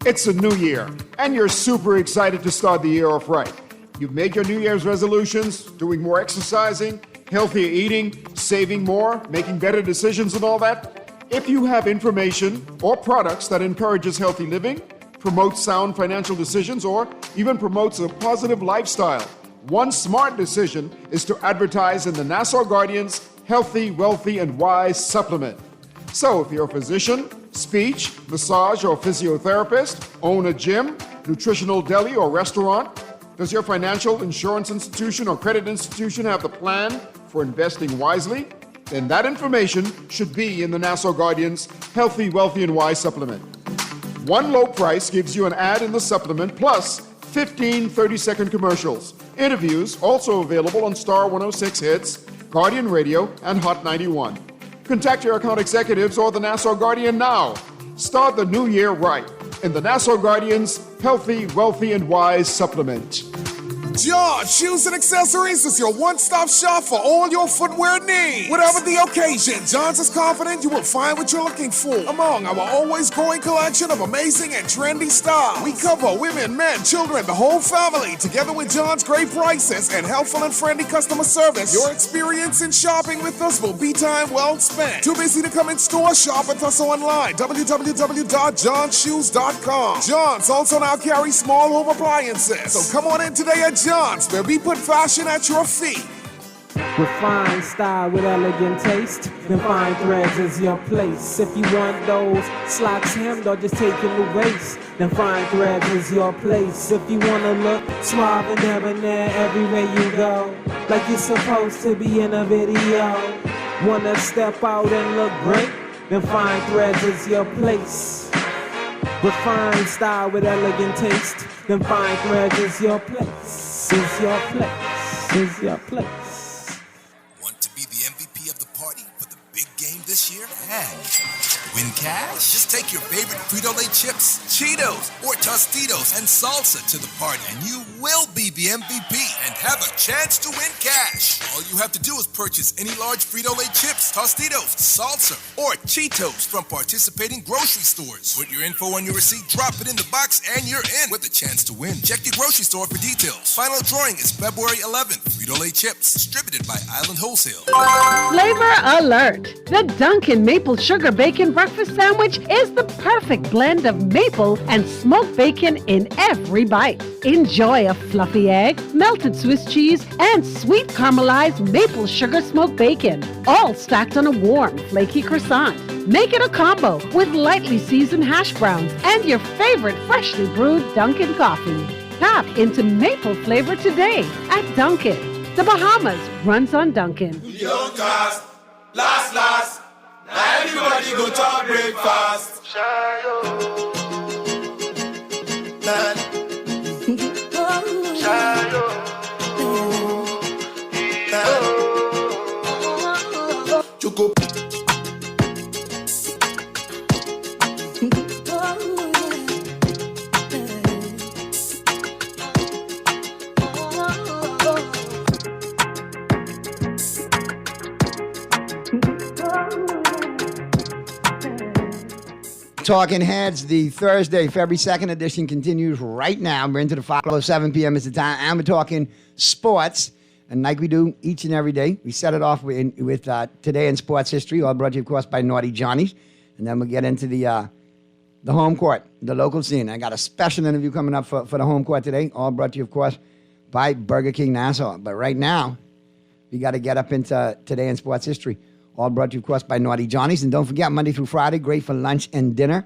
It's a new year, and you're super excited to start the year off right. You've made your New Year's resolutions, doing more exercising, healthier eating, saving more, making better decisions and all that. If you have information or products that encourages healthy living, promotes sound financial decisions, or even promotes a positive lifestyle, one smart decision is to advertise in the Nassau Guardian's Healthy, Wealthy, and Wise supplement. So if you're a physician, speech, massage, or physiotherapist, own a gym, nutritional deli, or restaurant, does your financial, insurance institution, or credit institution have the plan for investing wisely? Then that information should be in the Nassau Guardian's Healthy, Wealthy, and Wise supplement. One low price gives you an ad in the supplement, plus 15 30-second commercials. Interviews also available on Star 106 Hits, Guardian Radio, and Hot 91. Contact your account executives or the Nassau Guardian now. Start the new year right in the Nassau Guardian's Healthy, Wealthy, and Wise supplement. John Shoes and Accessories is your one-stop shop for all your footwear needs. Whatever the occasion, John's is confident you will find what you're looking for among our always growing collection of amazing and trendy styles. We cover women, men, children, the whole family, together with John's great prices and helpful and friendly customer service. Your experience in shopping with us will be time well spent. Too busy to come in store? Shop with us online, www.johnshoes.com. John's also now carries small home appliances. So come on in today at John's, where we put fashion at your feet. With fine style, with elegant taste, then Fine Threads is your place. If you want those slacks hemmed or just taking the waist, then Fine Threads is your place. If you want to look suave and debonair everywhere you go, like you're supposed to be in a video, want to step out and look great, then Fine Threads is your place. With fine style, with elegant taste, then Fine Threads is your place. Is your place. Is your place. Want to be the MVP of the party for the big game this year? And win cash? Just take your favorite Frito-Lay chips, Cheetos, or Tostitos and salsa to the party, and you will be the MVP and have a chance to win cash. All you have to do is purchase any large Frito-Lay chips, Tostitos, salsa, or Cheetos from participating grocery stores. Put your info on your receipt, drop it in the box, and you're in with a chance to win. Check your grocery store for details. Final drawing is February 11th. Frito-Lay chips, distributed by Island Wholesale. Flavor alert! The Dunkin' Maple Sugar Bacon Breakfast Sandwich is the perfect blend of maple and smoked bacon in every bite. Enjoy a fluffy egg, melted Swiss cheese, and sweet caramelized maple sugar smoked bacon, all stacked on a warm, flaky croissant. Make it a combo with lightly seasoned hash browns and your favorite freshly brewed Dunkin' coffee. Tap into maple flavor today at Dunkin'. The Bahamas runs on Dunkin'. Young cast, last, now everybody go to breakfast. Talking Heads, the Thursday, February 2nd edition continues right now. We're into the 5:07 p.m. is the time, and we're talking sports. And like we do each and every day, we set it off with Today in Sports History, all brought to you, of course, by Naughty Johnny's. And then we'll get into the home court, the local scene. I got a special interview coming up for the home court today, all brought to you, of course, by Burger King Nassau. But right now, we got to get up into Today in Sports History, all brought to you, of course, by Naughty Johnny's. And don't forget, Monday through Friday, great for lunch and dinner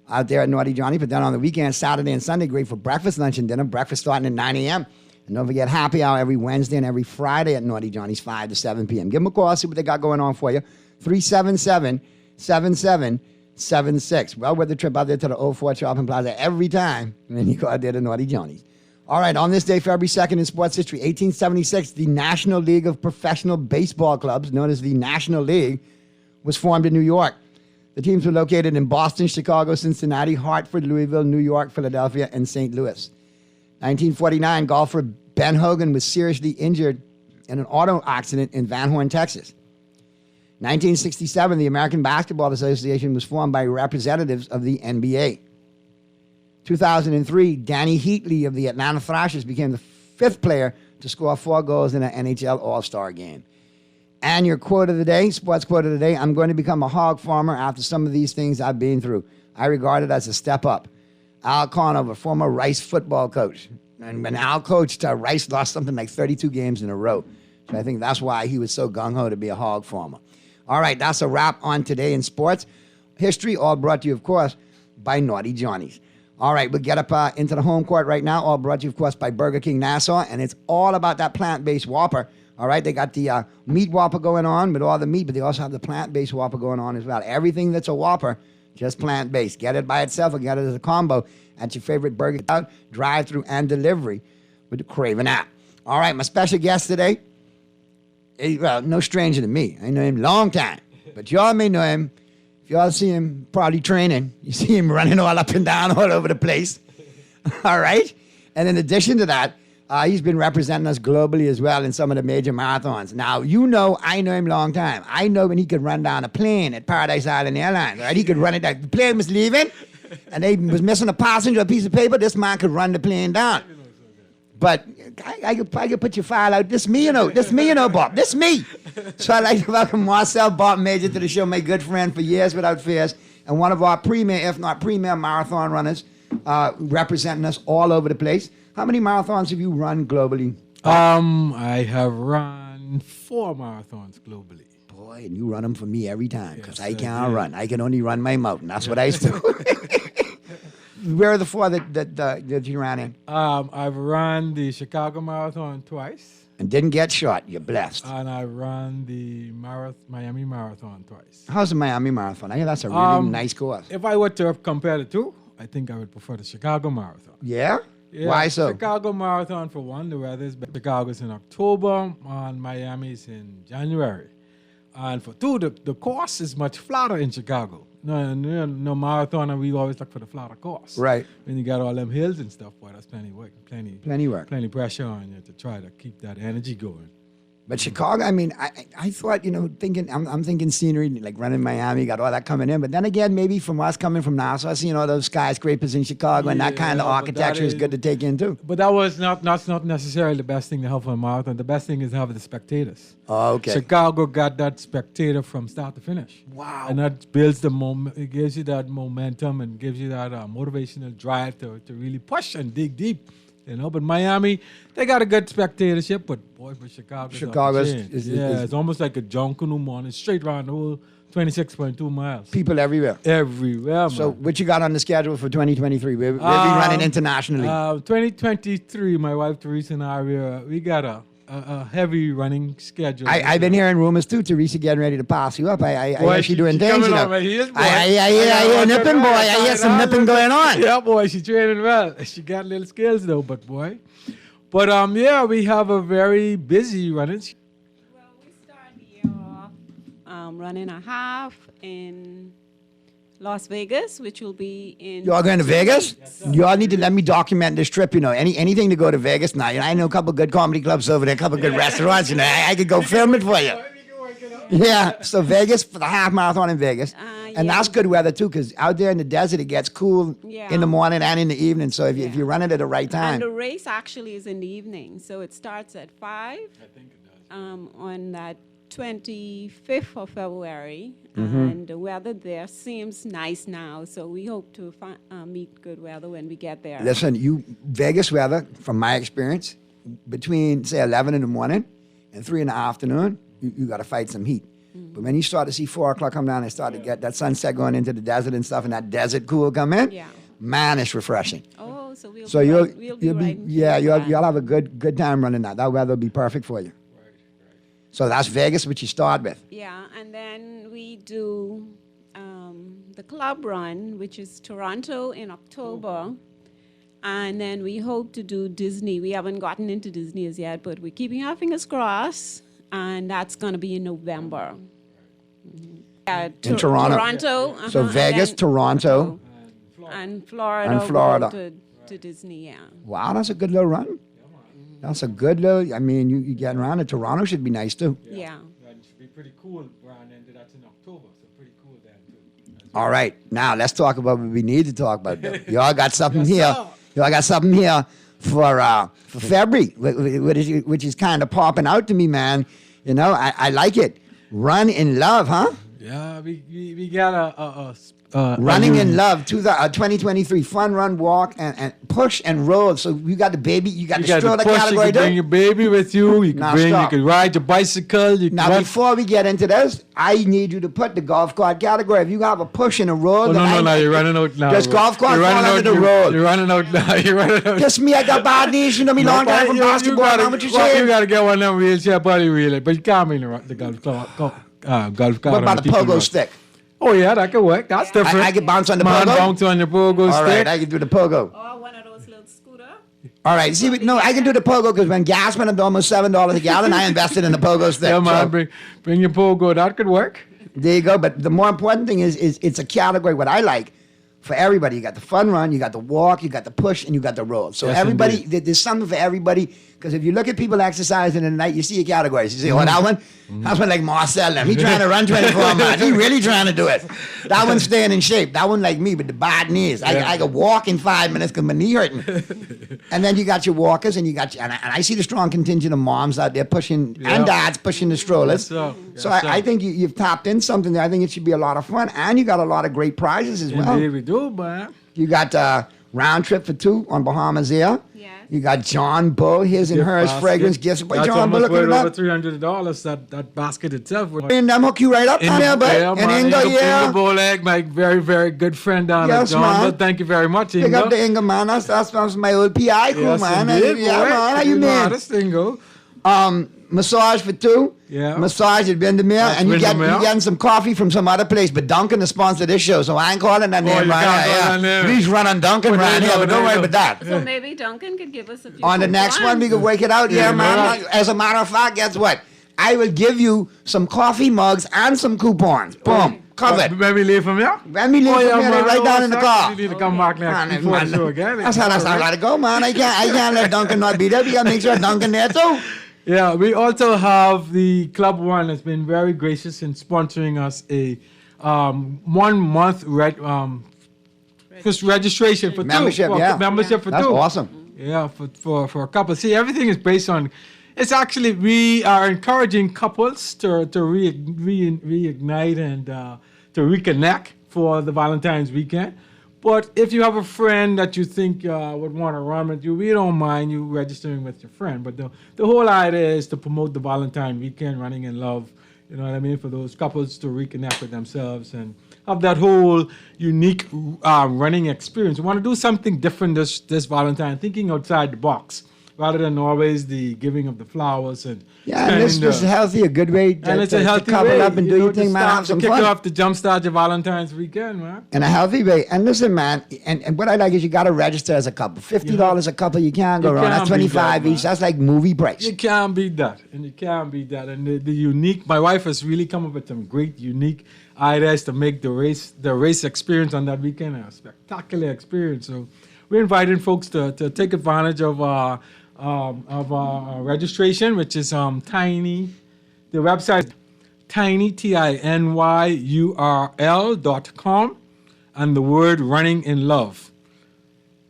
out there at Naughty Johnny. But then on the weekend, Saturday and Sunday, great for breakfast, lunch, and dinner. Breakfast starting at 9 a.m. And don't forget, happy hour every Wednesday and every Friday at Naughty Johnny's, 5 to 7 p.m. Give them a call, see what they got going on for you. 377-7776. Well worth the trip out there to the Old Fort Shopping Plaza every time when you go out there to Naughty Johnny's. All right, on this day, February 2nd in sports history, 1876, the National League of Professional Baseball Clubs, known as the National League, was formed in New York. The teams were located in Boston, Chicago, Cincinnati, Hartford, Louisville, New York, Philadelphia, and St. Louis. 1949, golfer Ben Hogan was seriously injured in an auto accident in Van Horn, Texas. 1967, the American Basketball Association was formed by representatives of the NBA. 2003, Danny Heatley of the Atlanta Thrashers became the 5th player to score 4 goals in an NHL All-Star game. And your quote of the day, sports quote of the day, I'm going to become a hog farmer after some of these things I've been through. I regard it as a step up. Al Conover, former Rice football coach. And when Al coached, Rice lost something like 32 games in a row. So I think that's why he was so gung-ho to be a hog farmer. All right, that's a wrap on Today in Sports History, all brought to you, of course, by Naughty Johnny's. All right, we'll get up into the home court right now, all brought to you, of course, by Burger King Nassau, and it's all about that plant-based Whopper. All right, they got the meat Whopper going on with all the meat, but they also have the plant-based Whopper going on as well. Everything that's a Whopper, just plant-based. Get it by itself or get it as a combo at your favorite Burger King drive-through and delivery with the Craven app. All right, my special guest today, well, no stranger to me. I know him a long time, but y'all may know him. If y'all see him probably training, you see him running all up and down all over the place. All right? And in addition to that, he's been representing us globally as well in some of the major marathons. Now, you know, I know him a long time. I know when he could run down a plane at Paradise Island Airlines. Right? He could run it down. The plane was leaving, and they was missing a passenger, a piece of paper. This man could run the plane down. But I could put your file out. This me, you know, Bob. This me. So I'd like to welcome Marcel Bob Major to the show, my good friend for years without fears, and one of our premier, if not premier, marathon runners, representing us all over the place. How many marathons have you run globally? I have run 4 marathons globally. Boy, and you run them for me every time, because I can't run. I can only run my mountain. That's what I used to do. Where are the 4 that you ran in? I've run the Chicago Marathon twice. And didn't get shot. You're blessed. And I ran the Miami Marathon twice. How's the Miami Marathon? I hear that's a really nice course. If I were to compare the two, I think I would prefer the Chicago Marathon. Yeah? Why so? Chicago Marathon, for one, the weather's better. Chicago's in October, and Miami's in January. And for 2, the course is much flatter in Chicago. No marathon, and we always look for the flatter course. Right. When you got all them hills and stuff, boy, that's plenty work. Plenty work. Plenty pressure on you to try to keep that energy going. But Chicago, I mean, I thought, thinking, I'm thinking scenery, like running Miami, got all that coming in. But then again, maybe from us coming from Nassau, seeing all those skyscrapers in Chicago and that kind of architecture is good to take in too. But that was not necessarily the best thing to have for a marathon. The best thing is to have the spectators. Oh, okay. Chicago got that spectator from start to finish. Wow. And that builds it gives you that momentum and gives you that motivational drive to really push and dig deep. But Miami, they got a good spectatorship, but boy, for Chicago is it's almost like a John Canoe morning, straight around the whole 26.2 miles. People everywhere. Everywhere, So what you got on the schedule for 2023? We'll be running internationally. 2023, my wife Teresa and I, we got a heavy running schedule. I've been hearing rumors too. Teresa getting ready to pass you up. I hear she doing things. I hear nipping, boy. I hear some nipping going on. Yeah, boy, she's training well. She got little skills though, but boy. But we have a very busy running. Well, we start the year off running a half in Las Vegas, which will be in... Y'all going to Vegas? Yes, y'all need to let me document this trip, anything to go to Vegas now. I know a couple good comedy clubs over there, a couple good restaurants, I could go film it for you. Yeah, so Vegas, for the half marathon in Vegas. And that's good weather too, because out there in the desert it gets cool in the morning and in the evening. So if you run it at the right time. And the race actually is in the evening, so it starts at 5. I think it does. On that 25th of February, and the weather there seems nice now. So we hope to meet good weather when we get there. Listen, Vegas weather, from my experience, between say 11 in the morning and 3 in the afternoon, you got to fight some heat. But when you start to see 4 o'clock come down and start to get that sunset going into the desert and stuff, and that desert cool come in, man, it's refreshing. Oh, so we'll you'll have a good time running that. That weather will be perfect for you. So that's Vegas, which you start with. Yeah, and then we do the club run, which is Toronto in October. And then we hope to do Disney. We haven't gotten into Disney as yet, but we're keeping our fingers crossed. And that's going to be in November. In Toronto. Toronto. So Vegas, Toronto. And Florida. And Florida. To Disney, yeah. Wow, that's a good little run. That's a good little, I mean, you getting around to Toronto should be nice too. Yeah. It should be pretty cool around then. That's in October, so pretty cool then too. All right, now let's talk about what we need to talk about. Though. Y'all got something here. Y'all got something here for February, which is kind of popping out to me, man. You know, I like it. Run in Love, huh? Yeah, we got a Running in Love 2023 fun run, walk, and push and roll. So you got the baby, you got the stroller category. You can bring your baby with you. You can ride your bicycle. Before we get into this, I need you to put the golf cart category. If you have a push and a roll, no, you're running out now. Just golf cart fall under the roll. You're running out now. You're running out. Just me, I got bad knees. You know me, long time from basketball. How much you say? You got to get one of them wheelchair body wheeler, but you can't be in the golf cart. What about the pogo stick? Oh, yeah, that could work. That's different. I can bounce on the Man, pogo? bounce on your pogo All stick. right, I can do the pogo. Or one of those little scooter. All right, see, no, I can do the pogo because when gas went up to almost $7 a gallon, I invested in the pogo stick. Yeah, man, bring your pogo. That could work. There you go. But the more important thing is it's a category, what I like, for everybody. You got the fun run, you got the walk, you got the push, and you got the roll. So Yes, everybody, indeed. there's something for everybody. Because if you look at people exercising in the night, you see your categories. You say, oh, that one? That's one like Marcel. He trying to run 24 miles. He really trying to do it. That one's staying in shape. That one like me with the bad knees. I could walk in 5 minutes because my knee hurting. And then you got your walkers, and you got and I see the strong contingent of moms out there pushing, and dads pushing the strollers. Yes, so I think you've tapped in something there. I think it should be a lot of fun. And you got a lot of great prizes as well. Indeed, we do, man. You got round trip for 2 on Bahamas Air. Yeah. You got John Bull, his and hers fragrance gifts. But That's John Bull almost looking worth it over up. $300. That basket itself. And them hook you right up down there, but in Inga, yeah. Inga Boleg, my very, very good friend down there, John. Man. But thank you very much, Inga. Pick up the Inga, man. That's my old PI crew, Yes, man. indeed, Yeah, boy. man. How you know mean? this Inga. Massage for 2. Yeah. Massage at Windermere. That's And you Windermere. getting some coffee from some other place. But Duncan is sponsored this show, so I ain't calling that name you right can't call now. that name. Please run on Duncan But right they here, know, but don't they worry know. about that. So maybe Duncan could give us a few On the next one, we can work it out. Yeah, Yeah, man. right. As a matter of fact, guess what? I will give you some coffee mugs and some coupons. Boom. Covered. Maybe leave from here? Let me leave from here. They're right down in the car. You need to come back next before the show again. That's how I gotta go, man. I can't let Duncan not be there. We gotta make sure Duncan there too. Yeah, we also have the Club One has been very gracious in sponsoring us a 1 month just registration for Membership, 2. yeah. Membership for That's 2. awesome. Yeah, for a couple. See, everything is based on. It's actually we are encouraging couples to reignite and to reconnect for the Valentine's weekend. But if you have a friend that you think would want to run with you, we don't mind you registering with your friend. But the whole idea is to promote the Valentine weekend, running in love. You know what I mean? For those couples to reconnect with themselves and have that whole unique running experience. We want to do something different this Valentine, thinking outside the box, rather than always the giving of the flowers and Yeah, and this is healthy, a good way to, and it's a to healthy couple way, up and do your thing, man. Have to some kick fun. off, to jumpstart your Valentine's weekend, man. In a healthy way. And listen, man, and what I like is you got to register as a couple. $50 a couple, you can't go You wrong. can't That's beat that, $25 each. That's like movie price. You can't beat that, and you can't beat that. And the unique, my wife has really come up with some great, unique ideas to make the race experience on that weekend a spectacular experience. So we're inviting folks to take advantage of our registration, which is Tiny. The website Tiny, TINYURL.com, and the word Running in Love.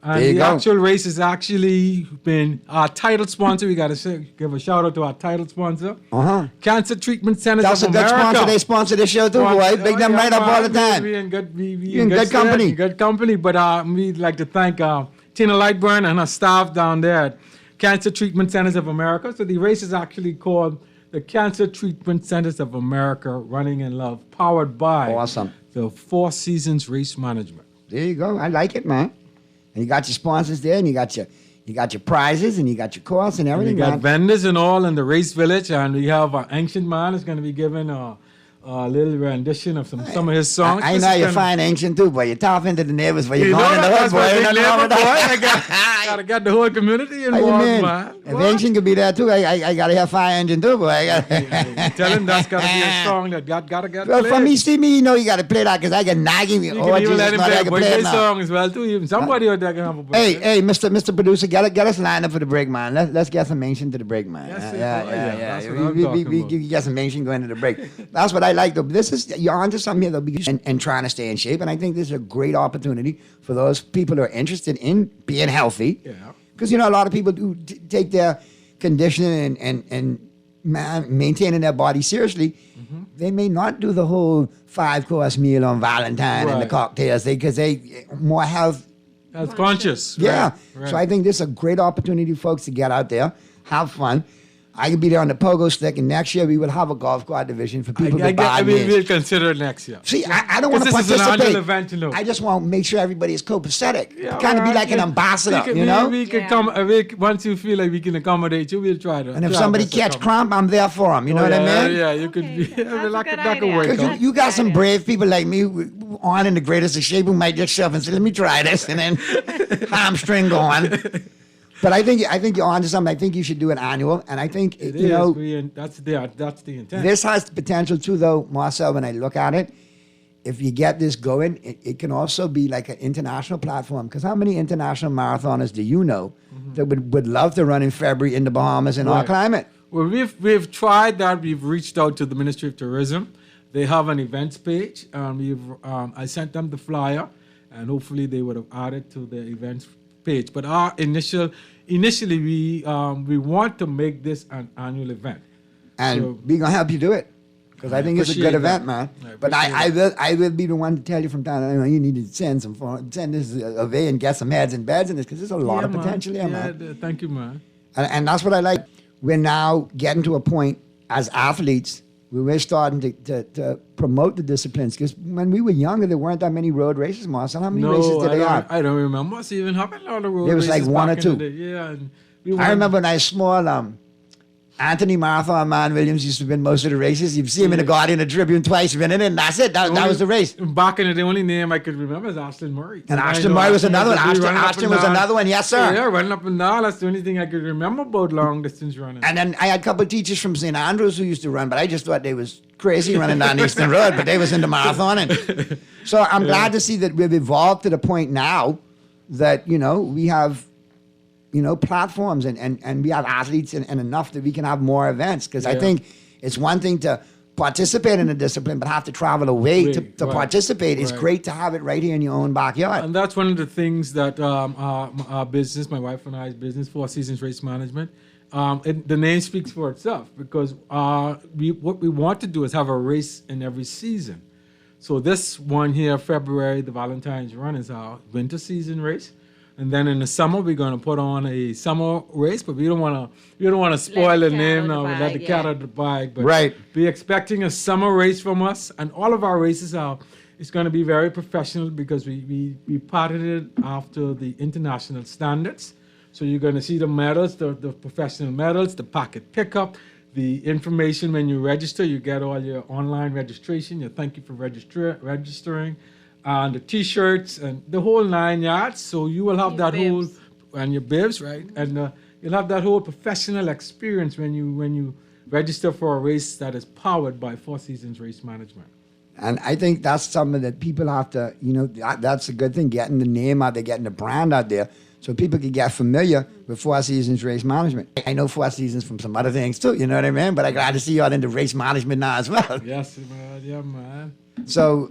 And There you the go. actual race has actually been our title sponsor. We got to give a shout out to our title sponsor, Cancer Treatment Centers That's a of good America. sponsor. They sponsor this show too, boy. Big them right up all the time. We in good, we You in good company. Good company. But we'd like to thank Tina Lightburn and her staff down there at Cancer Treatment Centers of America. So the race is actually called the Cancer Treatment Centers of America Running in Love, powered by the Four Seasons Race Management. There you go. I like it, man. And you got your sponsors there, and you got your prizes, and you got your course and And everything. we got man. vendors and all in the race village, and we have an ancient man who's going to be giving a little rendition of some of his songs. I This know is you're gonna- fine ancient too, boy. You're tough into the neighbors, but you're You going know in the that, hood, that's boy. my Ain't big nothing wrong with neighbor, that. boy. I got the whole community How you involved, mean? man. If ancient could be there too, I got to have fire engine too, boy. Tell him that's got to be a song that got to get Well, played. for me, see me, you know you got to play that because I get nagging me. You Oh, can even Jesus, let him man, play I a can play it birthday now. song as well, too. Even somebody out there can have a birthday. Hey, Mr. Producer, get us lined up for the break, man. Let's get some ancient to the break, man. Yes, Yeah. that's what I'm We talking about. get some ancient going to the break. That's what I like, though. You're onto something here, though, because and trying to stay in shape. And I think this is a great opportunity for those people who are interested in being healthy. Yeah. Because, you know, a lot of people do take their conditioning and maintaining their body seriously. Mm-hmm. They may not do the whole 5-course meal on Valentine and the Right. cocktails because they more health conscious. yeah. Right. So I think this is a great opportunity, folks, to get out there, have fun. I could be there on the pogo stick, and next year we will have a golf card division for people to buy we'll consider it next year. See, I don't want to This is an annual participate. event, you know. I just want to make sure everybody is copacetic. Kind of be like an ambassador, you know? We can come, once you feel like we can accommodate you, we'll try to. And if try somebody our best to catch come. cramp, I'm there for them. You know what I mean? Yeah, you could be. That could work. Because you got some brave people like me who aren't in the greatest of shape who might just show up and say, let me try this, and then hamstring going. But I think you're onto something. I think you should do an annual, and I think It you is. know That's the intent. this has the potential too, though, Marcel. When I look at it, if you get this going, it can also be like an international platform. Because how many international marathoners do you know that would love to run in February in the Bahamas in our Right. climate? Well, we've tried that. We've reached out to the Ministry of Tourism. They have an events page. I sent them the flyer, and hopefully they would have added to the events page. But our initially we want to make this an annual event. And So- we're gonna help you do it. Because I think it's a appreciate good that. event, man. I But appreciate I will be the one to tell you from time to time, you need to send this away and get some heads and beds in this because there's a lot of man. potential here, Yeah, man. thank you, man. And that's what I like. We're now getting to a point as athletes where we're starting to promote the disciplines. Because when we were younger, there weren't that many road races, Marcel. How many races did they have? I don't remember us even having a lot of road There was like races one back or in the two. day. Yeah, and we I went- remember when I was small, Anthony Marathon Man Williams used to win most of the races. You'd see him in the Guardian, the Tribune twice winning it, and that's it. That was the race. Back in the day, the only name I could remember is Ashton Murray. And I Ashton know Murray was another one. we running up Ashton and was down. another one. Yes, sir. Yeah, running up and down. That's the only thing I could remember about long distance running. And then I had a couple of teachers from St. Andrews who used to run, but I just thought they was crazy running down Eastern Road, but they was into marathoning. So I'm glad to see that we've evolved to the point now that, you know, we have, you know, platforms and we have athletes and enough that we can have more events. Because I Yeah. think it's one thing to participate in a discipline, but have to travel away to Right. participate. It's Right. great to have it right here in your own backyard. And that's one of the things that our business, my wife and I's business, Four Seasons Race Management, the name speaks for itself because what we want to do is have a race in every season. So this one here, February, the Valentine's Run, is our winter season race. And then in the summer, we're going to put on a summer race, but we don't want to spoil the name now. We let the cat out of the bag. But Right. be expecting a summer race from us, and all of our races are. It's going to be very professional because we patterned it after the international standards. So you're going to see the medals, the professional medals, the packet pickup, the information when you register. You get all your online registration. You thank you for registering. And the T-shirts and the whole 9 yards. So you will have that whole and your bibs, right? And you'll have that whole professional experience when you register for a race that is powered by Four Seasons Race Management. And I think that's something that people have to, you know, that's a good thing, getting the name out there, getting the brand out there, so people could get familiar with Four Seasons Race Management. I know Four Seasons from some other things too, you know what I mean? But I'm glad to see y'all into race management now as well. Yes, man. Yeah, man. So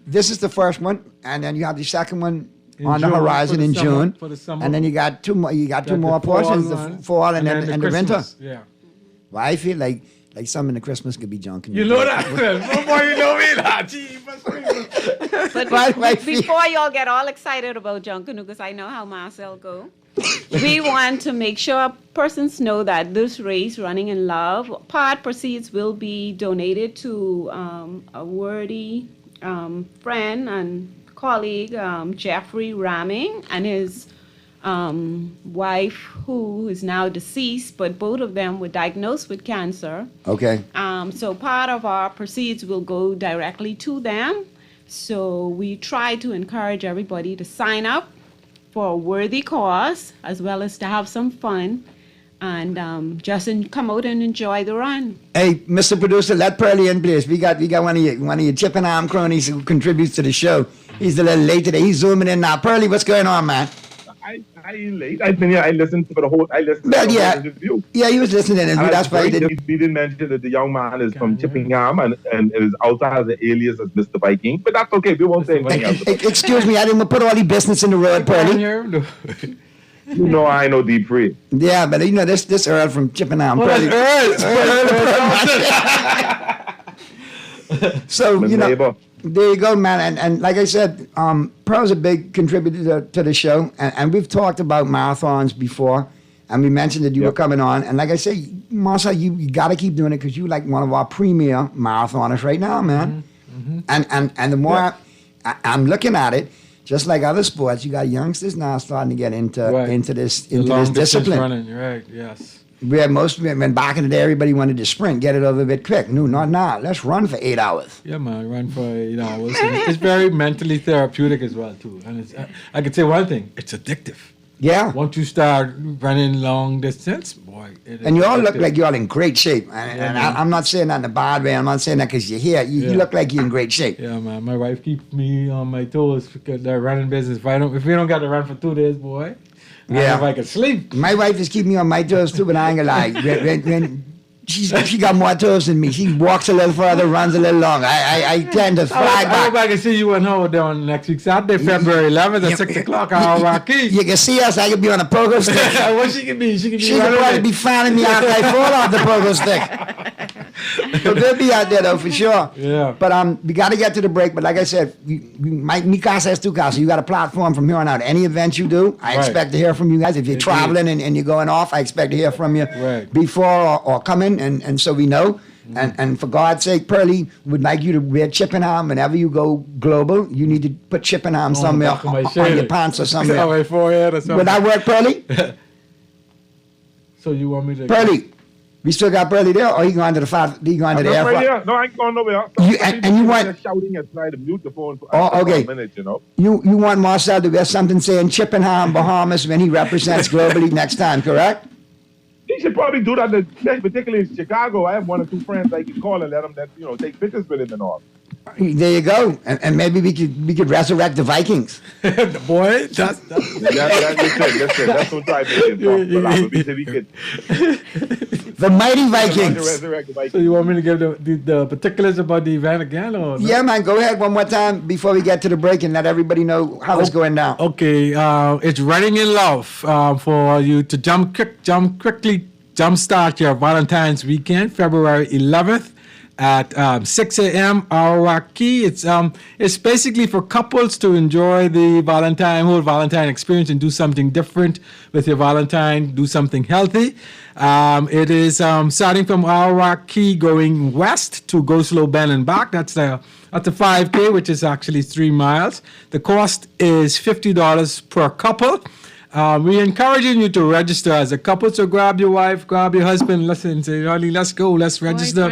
this is the first one, and then you have the second one In on the June, horizon for the in summer, June, for the summer. and then you got two more. You got two Got more the fall portions: the one, fall and then the winter. Christmas. Yeah. Well, I feel like some in the Christmas could be junk. You know that, man. Boy, you know me, that. Gee, But before y'all get all excited about Junkanoo, because I know how Marcel go, we want to make sure persons know that this race, Running in Love, part proceeds will be donated to a worthy friend and colleague, Jeffrey Ramming, and his wife, who is now deceased, but both of them were diagnosed with cancer. Okay. So part of our proceeds will go directly to them. So we try to encourage everybody to sign up for a worthy cause, as well as to have some fun, and come out and enjoy the run. Hey, Mr. Producer, let Pearlie in, please. We got one of your chipping arm cronies who contributes to the show. He's a little late today. He's zooming in now. Pearlie, what's going on, man? I ain't late. I've been here. I listened to the whole. I listened Well, to the yeah. whole interview. Yeah, he was listening, and And that's why he didn't. He didn't mention that the young man is from Chippingham and is also has an alias as Mr. Viking. But that's okay. We won't say anything else. Excuse me, I didn't put all the business in the road, Pearlie. You know I know Deep Free. Yeah, but you know this Earl from Chippingham. Well, Pearlie. So you know, neighbor. there you go, man. And like I said, Pearl's a big contributor to the show, and we've talked about marathons before, and we mentioned that you were coming on. And like I say, Marcel, you got to keep doing it because you're like one of our premier marathoners right now, man. And the more I'm looking at it, just like other sports, you got youngsters now starting to get into this discipline. Running, right? Yes. Where most of when back in the day, everybody wanted to sprint, get it over a bit quick. No, not now. Let's run for 8 hours. Yeah, man, run for 8 hours. And it's very mentally therapeutic as well, too. And it's, I can say one thing: it's addictive. Yeah. Once you start running long distance, boy. And you all look like you're all in great shape. And I'm not saying that in a bad way. I'm not saying that because you're here. You look like you're in great shape. Yeah, man. My wife keeps me on my toes because they're running business. If we don't got to run for 2 days, boy. Yeah. If I could sleep. My wife is keeping me on my toes too, but I ain't gonna lie. When she got more toes than me. She walks a little further, runs a little longer. I tend to fly I back. hope I can see you and her down next week, Saturday, February 11th at 6 o'clock at Rocky. You can see us. I could be on a pogo stick. What she can be? She could probably be finding me after I fall off the pogo stick. So they'll be out there though for sure. Yeah. But we got to get to the break. But like I said, mi casa es tu casa. You got a platform from here on out. Any events you do, I expect to hear from you guys. If you're traveling and you're going off, I expect to hear from you before or coming, and so we know. And for God's sake, Pearlie would like you to wear Chippenham whenever you go global. You need to put Chippenham somewhere on your pants or somewhere. On my forehead or something. Would that work, Pearlie? So you want me to... Pearlie, we still got Pearlie there, or he going to the airport? Right here. No, I ain't going nowhere. And you want... shouting and trying to mute the phone for okay. a minute, you know. You want Marcel to wear something saying Chippenham, Bahamas when he represents globally next time, correct? He should probably do that, particularly in Chicago. I have one or two friends I can call and let them take pictures with him and all. There you go, and maybe we could resurrect the Vikings. Boy, that's listen. That's what I'm trying to The mighty Vikings. So you want me to give the particulars about the event again, or no? Yeah, man. Go ahead one more time before we get to the break and let everybody know how it's going down. Okay, it's Running in Love for you to quickly jumpstart your Valentine's weekend, February 11th. At 6 a.m. Arawaki. It's basically for couples to enjoy the whole Valentine experience and do something different with your Valentine, do something healthy. It is starting from Arawaki going west to Go Slow Bend and back. That's a 5K, which is actually 3 miles. The cost is $50 per couple. We're encouraging you to register as a couple, so grab your wife, grab your husband, listen, say, Ollie, let's go, let's register.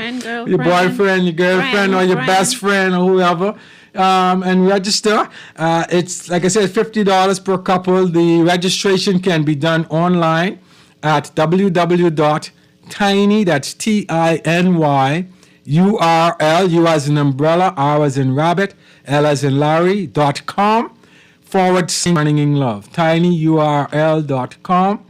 Your boyfriend, your girlfriend, or your best friend, or whoever, and register. It's, like I said, $50 per couple. The registration can be done online at www.tiny, that's TINY, URL, U as in umbrella, R as in rabbit, L as in Larry.com. /running in love. tinyurl.com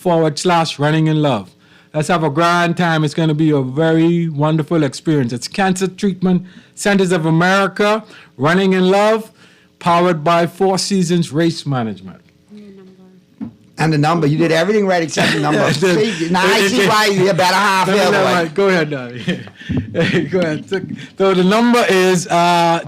/running in love. Let's have a grand time. It's going to be a very wonderful experience. It's Cancer Treatment Centers of America, Running in Love, powered by Four Seasons Race Management. And the number. You did everything right except the number. See, now I see why you're better half here, boy. Go ahead, Daddy. Go ahead. So the number is,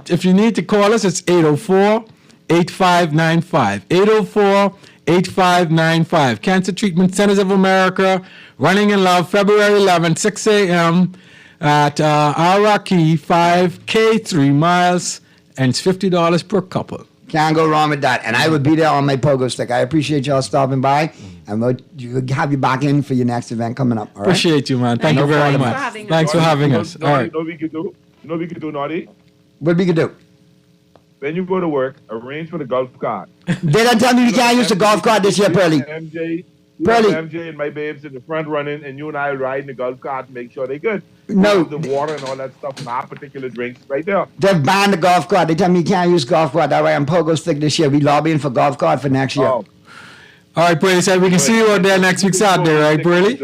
if you need to call us, it's 804-8595. 804-8595. Cancer Treatment Centers of America, Running in Love, February 11th, 6 a.m. at Araki 5K, 3 miles, and it's $50 per couple. Can't go wrong with that. And I will be there on my pogo stick. I appreciate y'all stopping by. And we'll have you back in for your next event coming up. All right? Appreciate you, man. Thank you very much. Thanks for having us. All right. You know what we could do? You know what we could do, Naughty? What we could do? When you go to work, arrange for the golf cart. They don't tell me you can't use the golf cart this year, Pearly. MJ and my babes in the front running, and you and I ride in the golf cart and make sure they're good. No. The water and all that stuff and our particular drinks right there. They've banned the golf cart. They tell me you can't use golf cart. That way I'm pogo stick this year. We lobbying for golf cart for next year. Oh. All right, Pearly said we can see you out there next week Saturday, right, Pearly?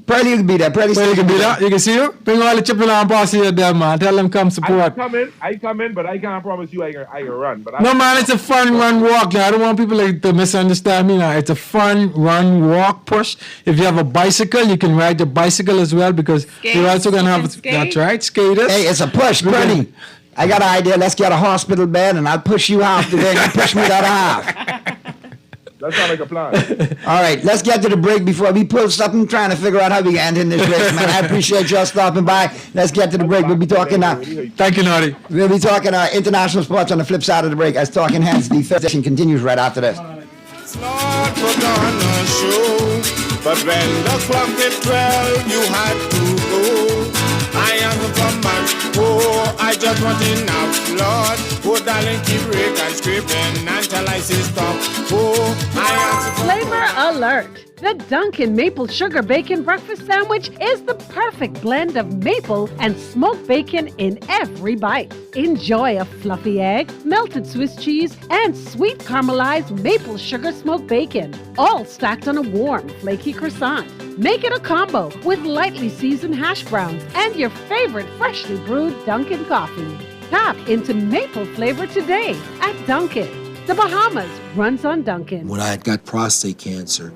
Pearly, you can be there. Pearly can be there. You can see you. Bring all the chipping on boss here, there, man. Tell them come support. I come in, but I can't promise you I can run. But No, man, it's a fun run walk. Now, I don't want people to misunderstand me now. It's a fun run walk push. If you have a bicycle, you can ride the bicycle as well because you're also going to have, that's right, skaters. Hey, it's a push, Pearly. I got an idea. Let's get a hospital bed and I'll push you half the way and you push me the other half. That sounds like a plan. All right, let's get to the break before we pull something, trying to figure out how we can end in this race, man. I appreciate y'all stopping by. Let's get to the break. We'll be talking Thank you, Naughty. We'll be talking international sports on the flip side of the break as Talking Heads, the third session continues right after this. Lord put on a show, but when the clock hit 12, you had to go. I am from my I just want it now, Lord. Oh, darling, keep breaking, scraping until I say stop. Oh, I am Flavor alert! The Dunkin' Maple Sugar Bacon Breakfast Sandwich is the perfect blend of maple and smoked bacon in every bite. Enjoy a fluffy egg, melted Swiss cheese, and sweet caramelized maple sugar smoked bacon, all stacked on a warm, flaky croissant. Make it a combo with lightly seasoned hash browns and your favorite freshly brewed Dunkin' coffee. Tap into maple flavor today at Dunkin'. The Bahamas runs on Dunkin'. When I got prostate cancer,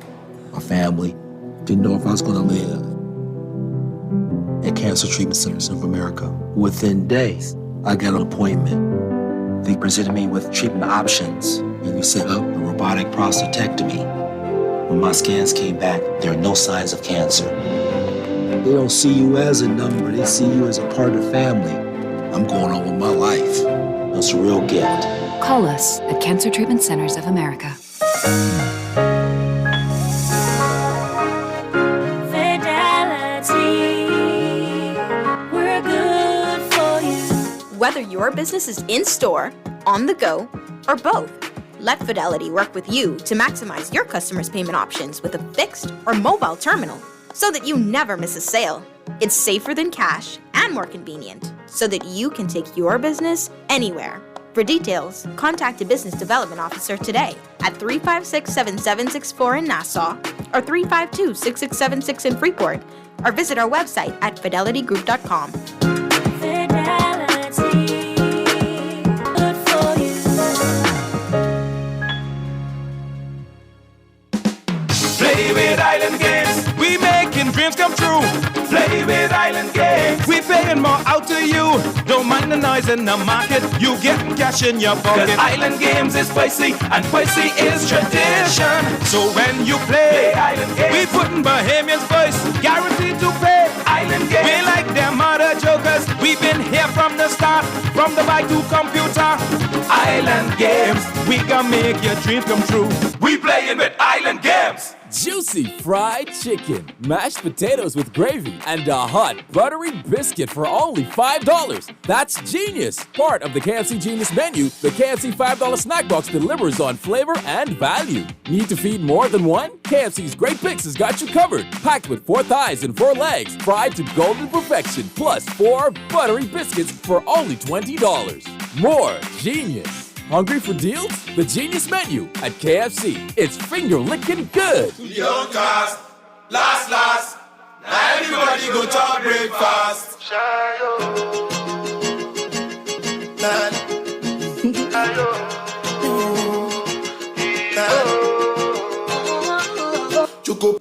my family didn't know if I was going to live. At Cancer Treatment Centers of America, within days, I got an appointment. They presented me with treatment options, and we set up a robotic prostatectomy. When my scans came back, there are no signs of cancer. They don't see you as a number, they see you as a part of the family. I'm going on with my life. That's a real gift. Call us at Cancer Treatment Centers of America. Whether your business is in-store, on the go, or both, let Fidelity work with you to maximize your customers' payment options with a fixed or mobile terminal so that you never miss a sale. It's safer than cash and more convenient so that you can take your business anywhere. For details, contact a business development officer today at 356-7764 in Nassau or 352-6676 in Freeport, or visit our website at fidelitygroup.com. Play with Island Games, we making dreams come true. Play with Island Games, we paying more out to you. Don't mind the noise in the market, you getting cash in your pocket. 'Cause Island Games is spicy, and spicy is tradition. So when you play Island Games, we putting Bahamians first, guaranteed to pay. Island Games, we like them other jokers. We've been here from the start, from the bike to computer. Island Games, we gonna make your dreams come true. We playing with Island Games. Juicy fried chicken, mashed potatoes with gravy, and a hot buttery biscuit for only $5. That's genius! Part of the KFC Genius menu, the KFC $5 snack box delivers on flavor and value. Need to feed more than one? KFC's Great Picks has got you covered. Packed with 4 thighs and 4 legs, fried to golden perfection, plus 4 buttery biscuits for only $20. More genius! Hungry for deals? The Genius Menu at KFC. It's finger-licking good. Young cast, last. Now everybody go to breakfast. Choco.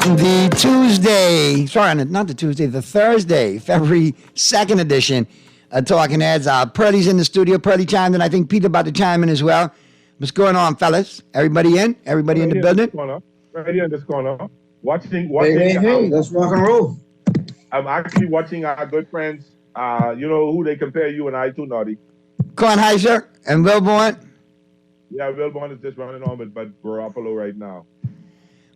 The Tuesday, not the Tuesday, the Thursday, February 2nd edition of Talking Heads. Pearly's in the studio. Pearly chimed in. I think Peter about to chime in as well. What's going on, fellas? Everybody in? Everybody in the building? Right here in this corner. Watching. Hey, let's rock and roll. I'm actually watching our good friends. You know who they compare you and I to, Naughty? Kornheiser and Wilborn. Yeah, Wilborn is just running on with Garoppolo right now.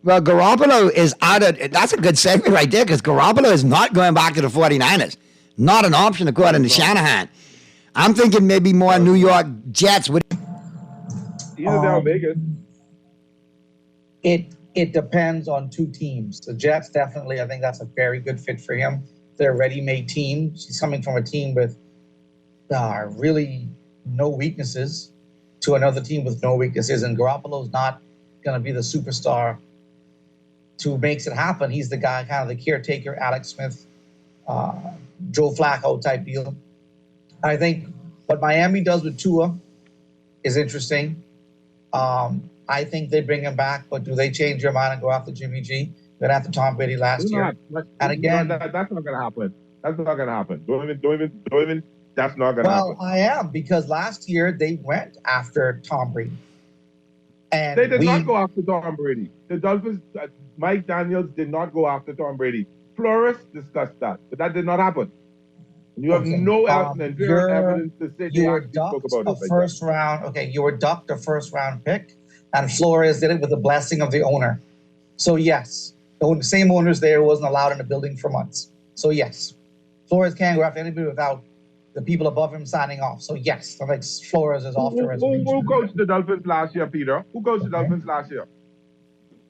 Well, Garoppolo is out of, that's a good segment right there, because Garoppolo is not going back to the 49ers. Not an option according to Shanahan. I'm thinking maybe more New York Jets. Either they'll make it. It depends on two teams. The Jets, definitely, I think that's a very good fit for him. They're a ready-made team. He's coming from a team with really no weaknesses to another team with no weaknesses, and Garoppolo's not going to be the superstar who makes it happen. He's the guy, kind of the caretaker, Alex Smith, Joe Flacco type deal. I think what Miami does with Tua is interesting. I think they bring him back, but do they change their mind and go after Jimmy G? Went after Tom Brady last year. And again, that's not going to happen. That's not going to happen. Don't even. That's not going to happen. Well, I am, because last year they went after Tom Brady. And they did not go after Tom Brady. The Dolphins, Mike Daniels did not go after Tom Brady. Flores discussed that, but that did not happen. You have no evidence to say you were ducked a first round. Okay, you were ducked a first round pick, and Flores did it with the blessing of the owner. So yes, the same owners there wasn't allowed in the building for months. So yes, Flores can't go after anybody without the people above him signing off. So yes, I think Flores is off the reservation. Who coached the Dolphins last year, Peter? Who coached the Dolphins last year?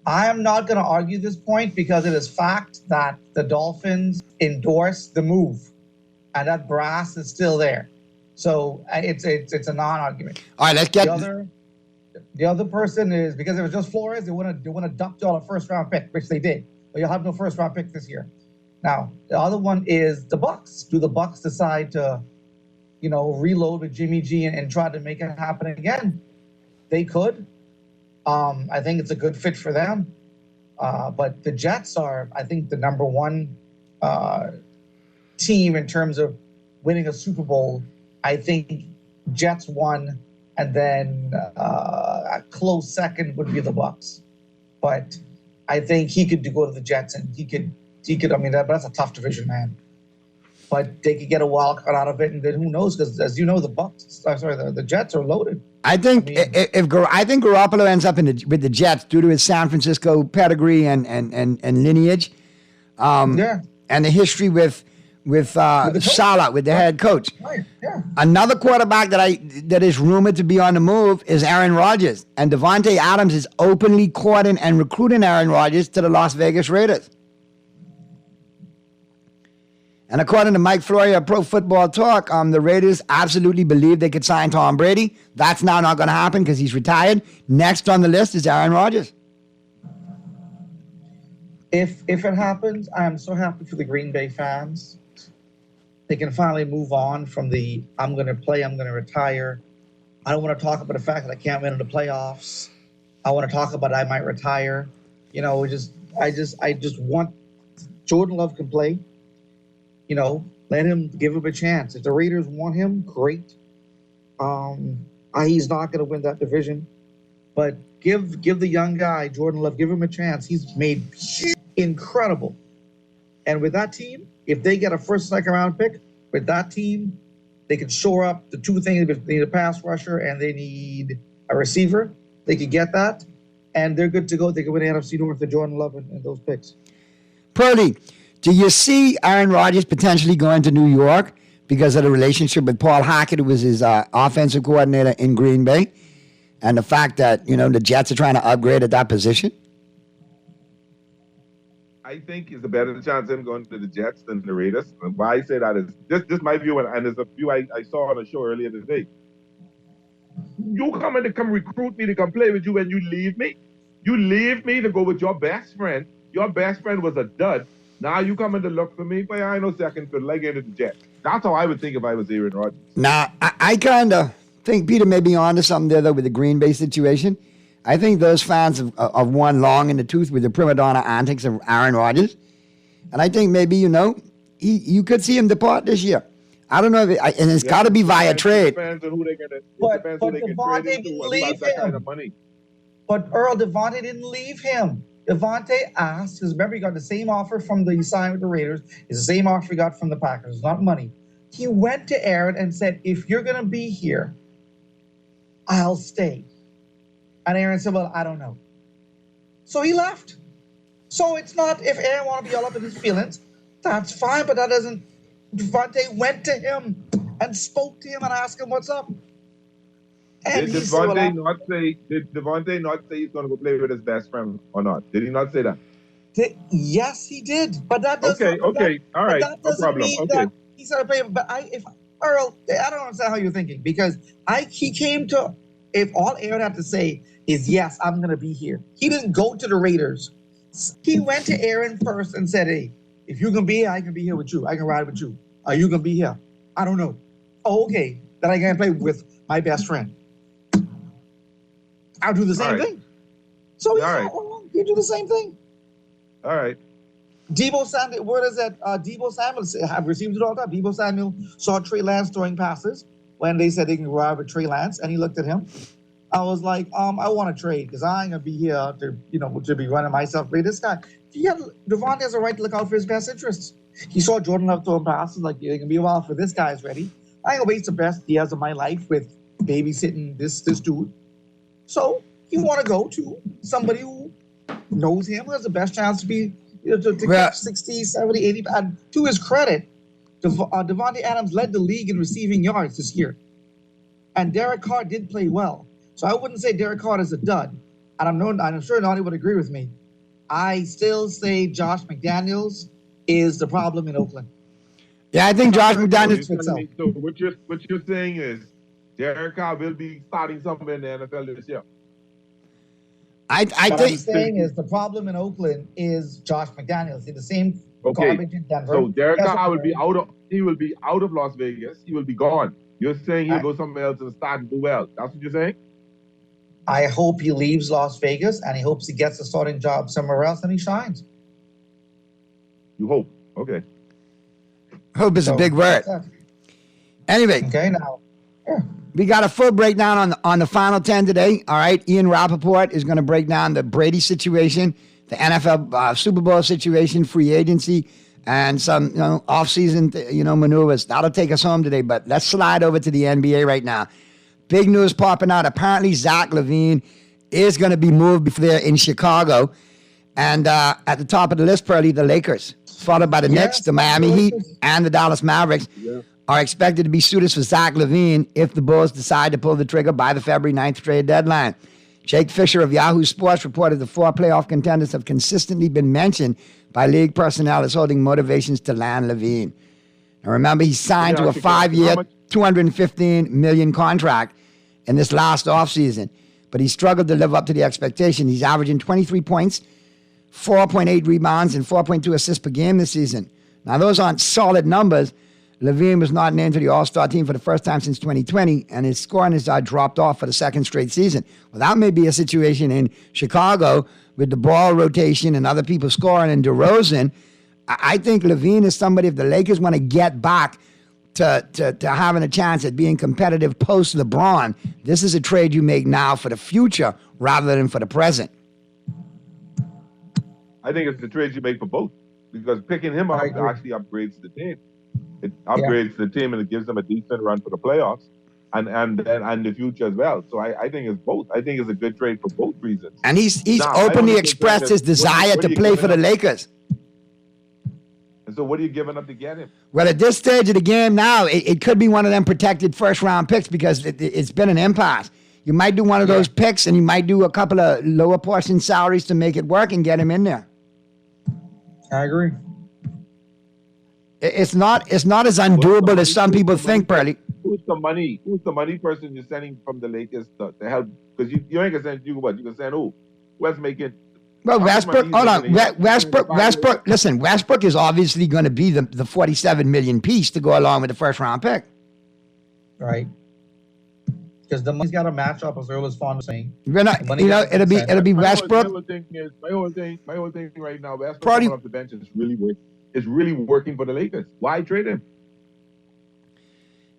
I am not going to argue this point, because it is fact that the Dolphins endorsed the move, and that brass is still there. So it's a non-argument. All right, let's get the other person is, because if it was just Flores, they want to duck y'all a first round pick, which they did. But you'll have no first round pick this year. Now the other one is the Bucs. Do the Bucs decide to, reload with Jimmy G and try to make it happen again? They could. I think it's a good fit for them. But the Jets are, I think, the number one team in terms of winning a Super Bowl. I think Jets won, and then a close second would be the Bucs. But I think he could go to the Jets, and he could. I mean, that's a tough division, man. But they could get a wild card out of it, and then who knows? Because as you know, the Jets are loaded. I think I think Garoppolo ends up with the Jets due to his San Francisco pedigree and lineage, and the history with Saleh, with the head coach. Right, yeah. Another quarterback that is rumored to be on the move is Aaron Rodgers, and Devontae Adams is openly courting and recruiting Aaron Rodgers to the Las Vegas Raiders. And according to Mike Florio of Pro Football Talk, the Raiders absolutely believe they could sign Tom Brady. That's now not going to happen because he's retired. Next on the list is Aaron Rodgers. If it happens, I am so happy for the Green Bay fans. They can finally move on from the I'm going to play, I'm going to retire. I don't want to talk about the fact that I can't win in the playoffs. I want to talk about I might retire. I just want Jordan Love can play. Let him, give him a chance. If the Raiders want him, great. He's not going to win that division, but give the young guy Jordan Love, give him a chance. He's made incredible, and with that team, if they get a first, second round pick with that team, they could shore up the two things. If they need a pass rusher and they need a receiver, they could get that, and they're good to go. They could win the NFC North with Jordan Love and those picks. Purdy, do you see Aaron Rodgers potentially going to New York because of the relationship with Paul Hackett, who was his offensive coordinator in Green Bay, and the fact that, the Jets are trying to upgrade at that position? I think it's a better chance of him going to the Jets than the Raiders. And why I say that is, this my view, and there's a few I saw on a show earlier today. You come recruit me to come play with you, and you leave me. You leave me to go with your best friend. Your best friend was a dud. Now you coming to look for me, but I ain't no second fiddle. I get into the Jets. That's how I would think if I was Aaron Rodgers. Now, I kind of think Peter may be onto something there, though, with the Green Bay situation. I think those fans have won long in the tooth with the prima donna antics of Aaron Rodgers. And I think maybe, you could see him depart this year. I don't know if and it's got to be via trade. But Devontae didn't leave him. But Earl, Devontae didn't leave him. Devontae asked, because remember, he got the same offer from the sign with the Raiders. It's the same offer he got from the Packers. It's not money. He went to Aaron and said, if you're going to be here, I'll stay. And Aaron said, well, I don't know. So he left. So it's not, if Aaron want to be all up in his feelings, that's fine, but that doesn't. Devontae went to him and spoke to him and asked him what's up. And Did Devontae not say he's going to go play with his best friend or not? Did he not say that? Yes, he did. But that doesn't. Okay. All right. No problem. Okay. He started playing. But Earl, I don't understand how you're thinking, because he came to. If all Aaron had to say is yes, I'm going to be here. He didn't go to the Raiders. He went to Aaron first and said, hey, if you can be here, I can be here with you. I can ride with you. Are you going to be here? I don't know. Oh, okay. Then I can play with my best friend. I'll do the same thing. So you do the same thing. All right. Deebo Samuel, where is that? Deebo Samuel have received it all the time. Deebo Samuel saw Trey Lance throwing passes when they said they can ride with Trey Lance, and he looked at him. I was like, I want to trade because I ain't gonna be here to be running myself. But this guy, Devontae has a right to look out for his best interests. He saw Jordan Love throwing passes, like, it can be a while for this guy's ready. I ain't gonna waste the best years of my life with babysitting this dude. So you want to go to somebody who knows him, who has the best chance to be to catch 60, 70, 80. And to his credit, Devontae Adams led the league in receiving yards this year. And Derek Carr did play well. So I wouldn't say Derek Carr is a dud. And I'm sure Nani would agree with me. I still say Josh McDaniels is the problem in Oakland. Yeah, I think Josh McDaniels. So what you're saying is Derek Carr will be starting somewhere in the NFL this year. What I'm saying is the problem in Oakland is Josh McDaniels. He's the same garbage in Denver. So Derek Carr will be out of Las Vegas. He will be gone. You're saying he'll go somewhere else and start and do well. That's what you're saying? I hope he leaves Las Vegas and he hopes he gets a starting job somewhere else and he shines. You hope. Okay. Hope is a big word. Anyway. Okay, now. Yeah. We got a full breakdown on the Final 10 today. All right. Ian Rappaport is going to break down the Brady situation, the NFL Super Bowl situation, free agency, and some off-season maneuvers. That'll take us home today, but let's slide over to the NBA right now. Big news popping out. Apparently, Zach LaVine is going to be moved there in Chicago. And at the top of the list, probably the Lakers, followed by the Knicks, the Miami Heat, and the Dallas Mavericks are expected to be suitors for Zach LaVine if the Bulls decide to pull the trigger by the February 9th trade deadline. Jake Fisher of Yahoo Sports reported the 4 playoff contenders have consistently been mentioned by league personnel as holding motivations to land LaVine. Now remember, he signed to a 5-year, $215 million contract in this last offseason, but he struggled to live up to the expectation. He's averaging 23 points, 4.8 rebounds, and 4.2 assists per game this season. Now, those aren't solid numbers. LaVine was not named to the All-Star team for the first time since 2020, and his scoring has dropped off for the second straight season. Well, that may be a situation in Chicago with the ball rotation and other people scoring, and DeRozan. I think LaVine is somebody, if the Lakers want to get back to having a chance at being competitive post-LeBron, this is a trade you make now for the future rather than for the present. I think it's the trade you make for both, because picking him up actually upgrades the team. It upgrades the team and it gives them a decent run for the playoffs and the future as well. So I think it's both. I think it's a good trade for both reasons. And he's Now, openly expressed his desire to play for the Lakers. And so what are you giving up to get him? Well, at this stage of the game now, it could be one of them protected first-round picks because it's been an impasse. You might do one of those picks, and you might do a couple of lower portion salaries to make it work and get him in there. I agree. It's not as undoable as some people think, Pearly. Who's the money person you're sending from the Lakers to help? Because you ain't gonna send you what? You can send who? Who's making? Well, Westbrook, hold on. Westbrook, listen, Westbrook is obviously going to be the $47 million piece to go along with the first round pick. Right. Because the money's got to match up, as Earl is fond of saying. It'll be Westbrook. My whole thing right now, Westbrook coming off the bench is really working for the Lakers. Why trade him?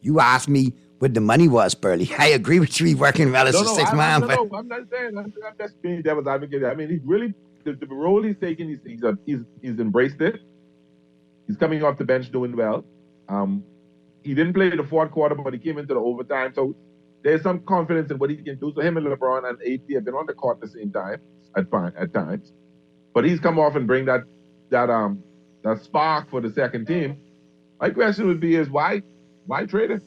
You asked me what the money was, Burley. I agree with you. He's working well as a sixth man. No, I'm not saying. I'm just being devil's advocate. I mean, he's really the role he's taking. He's embraced it. He's coming off the bench doing well. He didn't play in the fourth quarter, but he came into the overtime. So there's some confidence in what he can do. So him and LeBron and AD have been on the court at the same time at times. But he's come off and bring that spark for the second team. My question would be: why trade him?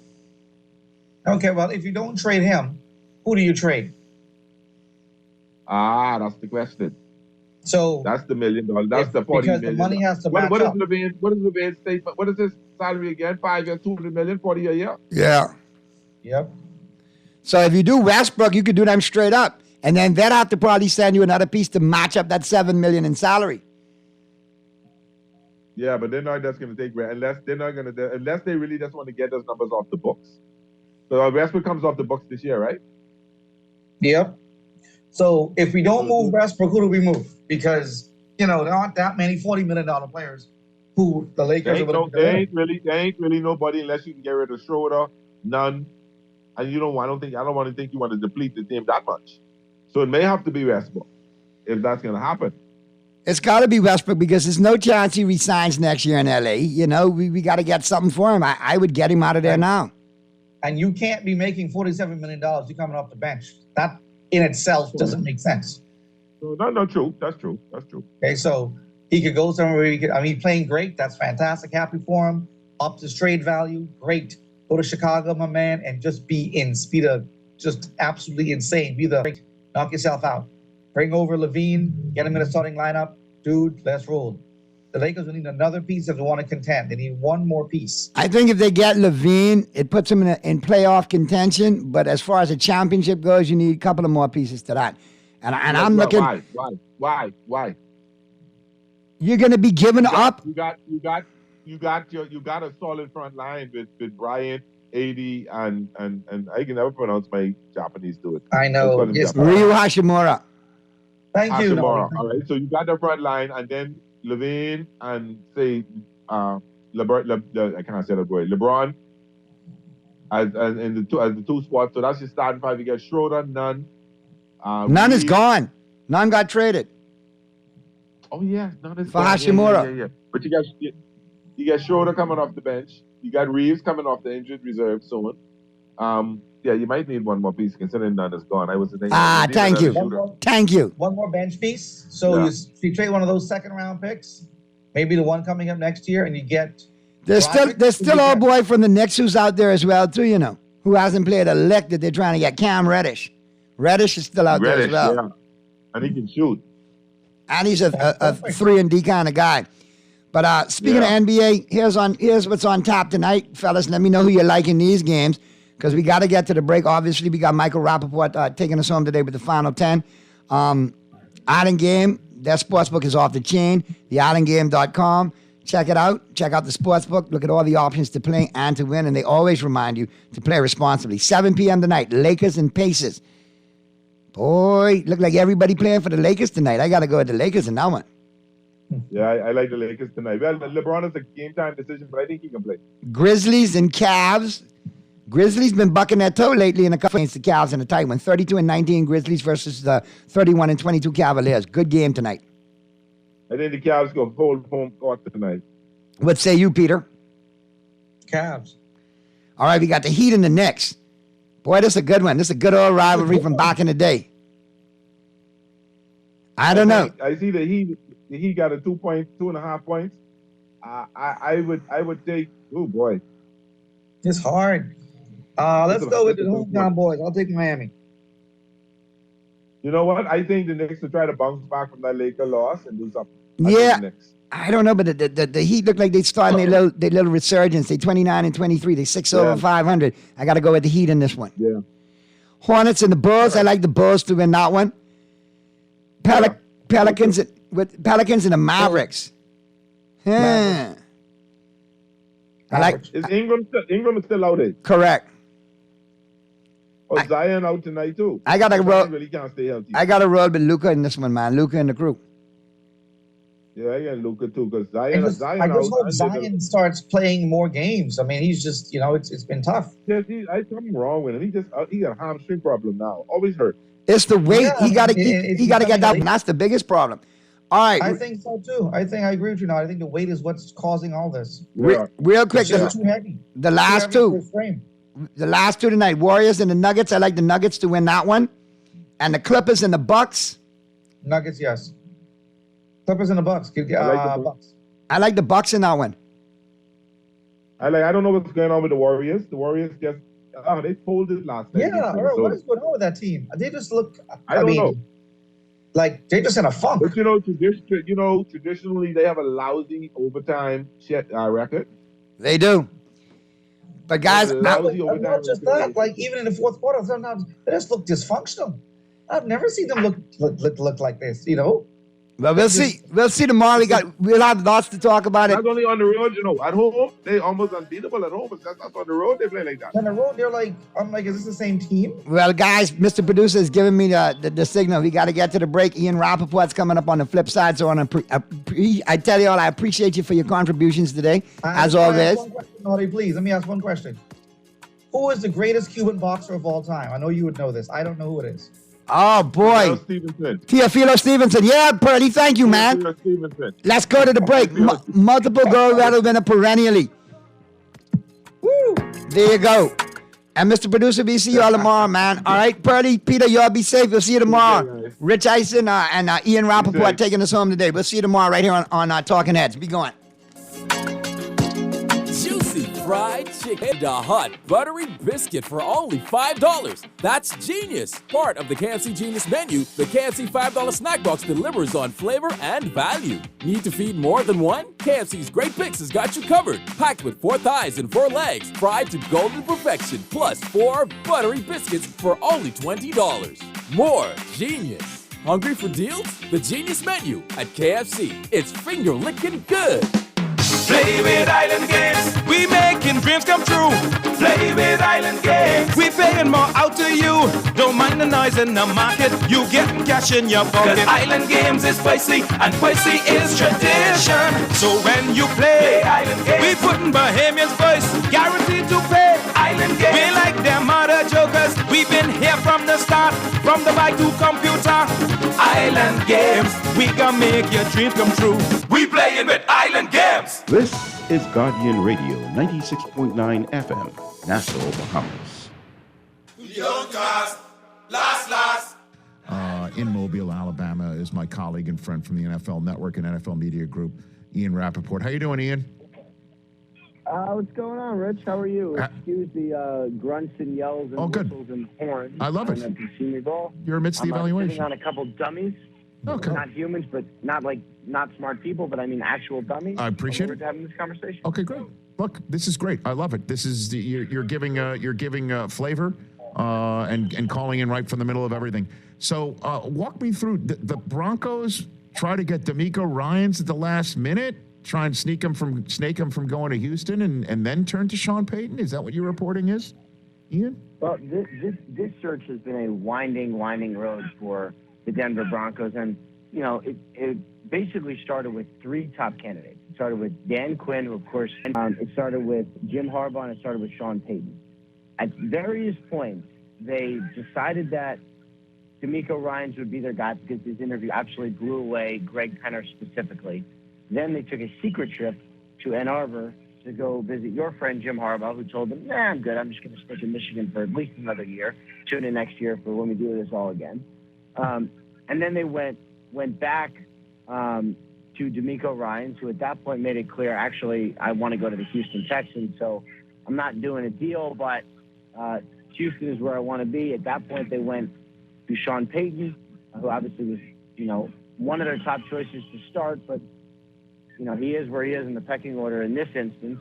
Okay, well, if you don't trade him, who do you trade? That's the question. So that's the $1 million. That's the $40 million. Because the money has to match what up. What is Levine's statement? What is his salary again? 5 years, $200 million, $40 a year. Yeah. Yep. So if you do Westbrook, you could do them straight up, and then they'd have to probably send you another piece to match up that $7 million in salary. Yeah, but they're not just going to take unless they really just want to get those numbers off the books. So Westbrook comes off the books this year, right? Yep. So if we don't move Westbrook, who do we move? Because, there aren't that many $40 million players who the Lakers are going to There ain't really nobody unless you can get rid of Schroeder, none. And I don't want to think you want to deplete the team that much. So it may have to be Westbrook if that's going to happen. It's got to be Westbrook because there's no chance he resigns next year in LA. We got to get something for him. I would get him out of there now. And you can't be making $47 million. You're coming off the bench. That in itself doesn't make sense. No, true. That's true. Okay, so he could go somewhere where he's playing great. That's fantastic. Happy for him. Up his trade value. Great. Go to Chicago, my man, and just be just absolutely insane. Knock yourself out. Bring over Levine. Get him in the starting lineup. Dude, let's roll. The Lakers will need another piece if they want to contend. They need one more piece. I think if they get Levine, it puts them in playoff contention. But as far as a championship goes, you need a couple of more pieces to that. And I'm looking. Why? You're going to be giving up. You got a solid front line with Bryant, AD, and I can never pronounce my Japanese to it. I know. Yes. Ryu Hashimura. Thank you. All right. So you got the front line, and then Levine and say LeBron as the two spots. So that's your starting five. You get Schroeder, Nunn. Nunn is gone. Nunn got traded. Oh yeah, Nunn is for gone. Hashimura. Yeah. But you got Schroeder coming off the bench. You got Reeves coming off the injured reserve soon. Yeah, you might need one more piece considering Nunn is gone. I was thinking. Thank you. One more bench piece. So you trade one of those second-round picks, maybe the one coming up next year, and you get. There's still old boy from the Knicks who's out there as well too. Who hasn't played a lick that they're trying to get. Cam Reddish. Reddish is still out there as well. Yeah. And he can shoot. And he's a 3-and-D kind of guy. But speaking of NBA, here's what's on tap tonight, fellas. Let me know who you like in these games. Because we got to get to the break. Obviously, we got Michael Rappaport taking us home today with the Final 10. Island Game, their sportsbook is off the chain. TheIslandGame.com. Check it out. Check out the sportsbook. Look at all the options to play and to win. And they always remind you to play responsibly. 7 p.m. tonight, Lakers and Pacers. Boy, look like everybody playing for the Lakers tonight. I got to go with the Lakers in that one. Yeah, I like the Lakers tonight. Well, LeBron is a game-time decision, but I think he can play. Grizzlies and Cavs. Grizzlies been bucking their toe lately in a couple against the Cavs in a tight one. 32-19 Grizzlies versus the 31-22 Cavaliers. Good game tonight. I think the Cavs go hold home court tonight. What say you, Peter? Cavs. All right, we got the Heat and the Knicks. Boy, this is a good one. This is a good old rivalry from back in the day. I don't know. I see the Heat got a 2.5 points. I would take. Oh boy, it's hard. Let's go with the hometown boys. I'll take Miami. You know what? I think the Knicks will try to bounce back from that Laker loss and do something. Yeah, I don't know, but the Heat look like they starting their little resurgence. They 29-23. They 6 over 500. I got to go with the Heat in this one. Yeah. Hornets and the Bulls. I like the Bulls to win that one. Pelicans and the Mavericks. Yeah. I like. Is Ingram still out there? Correct. Oh, Zion out tonight too. I got to roll. Really can't stay healthy. I got to roll with Luka in this one, man. Luka and the crew. Yeah, I got Luka too, because I just hope Zion starts playing more games. I mean, he's just, it's been tough. Yeah, something wrong with him. He got a hamstring problem now. Always hurt. It's the weight. Yeah, he got to get that. That's the biggest problem. All right. I think so too. I agree with you now. I think the weight is what's causing all this. Real quick, it's just too heavy. The last two. The last two tonight, Warriors and the Nuggets. I like the Nuggets to win that one. And the Clippers and the Bucks. Nuggets, yes. Clippers and the Bucks. Bucks. I like the Bucks in that one. I don't know what's going on with the Warriors. The Warriors just they folded last night. Yeah, what is going on with that team? They just look. I don't know. Like they're just in a funk. But traditionally they have a lousy overtime record. They do. But guys, not just that. Like even in the fourth quarter, sometimes they just look dysfunctional. I've never seen them look like this. Well, we'll see. We'll see tomorrow. We'll have lots to talk about it. That's only on the road, At home, they almost unbeatable at home, but that's not on the road. They play like that. On the road, they're like, I'm like, is this the same team? Well, guys, Mr. Producer is giving me the signal. We got to get to the break. Ian Rappaport's coming up on the flip side. So I tell you all, I appreciate you for your contributions today, as always. Please, let me ask one question. Who is the greatest Cuban boxer of all time? I know you would know this. I don't know who it is. Oh, boy. Teofilo Stevenson. Yeah, Purdy, thank you, man. Let's go to the break. Multiple gold medal winner perennially. Woo. There you go. And Mr. Producer, we see you all tomorrow, man. All right, Purdy, Peter, y'all be safe. We'll see you tomorrow. Rich Eisen and Ian Rappaport taking us home today. We'll see you tomorrow right here on Talking Heads. Be going. Juicy fried chicken and a hot buttery biscuit for only $5. That's genius! Part of the KFC Genius menu, the KFC $5 snack box delivers on flavor and value. Need to feed more than one? KFC's Great Picks has got you covered. Packed with 4 thighs and 4 legs, fried to golden perfection, plus 4 buttery biscuits for only $20. More genius! Hungry for deals? The Genius menu at KFC. It's finger-licking good. Play with Island Games, we making dreams come true. Play with Island Games, we paying more out to you. Don't mind the noise in the market, you getting cash in your pocket. 'Cause Island Games is spicy, and spicy is tradition. So when you play Island Games, we putting Bahamians first, guaranteed to pay. Island Games, we like them other jokers. We've been here from the start, from the bike to computer. Island Games, we gonna make your dreams come true. We playing with Island Games. This is Guardian Radio 96.9 FM, Nassau, Bahamas. In Mobile, Alabama, is my colleague and friend from the NFL Network and NFL Media Group, Ian Rappaport. How you doing, Ian? What's going on, Rich? How are you? Excuse the grunts and yells and whistles and horns. I love it. At the Senior Bowl. You're amidst the evaluation. Sitting on a couple dummies. Okay. Not humans, but not smart people, but I mean actual dummies. I appreciate it. Having this conversation. Okay, great. Look, this is great. I love it. This is you're giving flavor and calling in right from the middle of everything. So walk me through the Broncos try to get D'Amico Ryans at the last minute, try and snake him from going to Houston, and then turn to Sean Payton. Is that what your reporting is, Ian? Well, this search has been a winding road for the Denver Broncos, and it basically started with 3 top candidates. It started with Dan Quinn, who of course, it started with Jim Harbaugh, and it started with Sean Payton. At various points, they decided that D'Amico Ryans would be their guy because his interview actually blew away Greg Penner specifically. Then they took a secret trip to Ann Arbor to go visit your friend Jim Harbaugh, who told him, I'm good. I'm just going to stick in Michigan for at least another year. Tune in next year for when we do this all again. And then they went back to DeMeco Ryans, who at that point made it clear, actually, I want to go to the Houston Texans, so I'm not doing a deal, but Houston is where I want to be. At that point, they went to Sean Payton, who obviously was, one of their top choices to start, but he is where he is in the pecking order in this instance.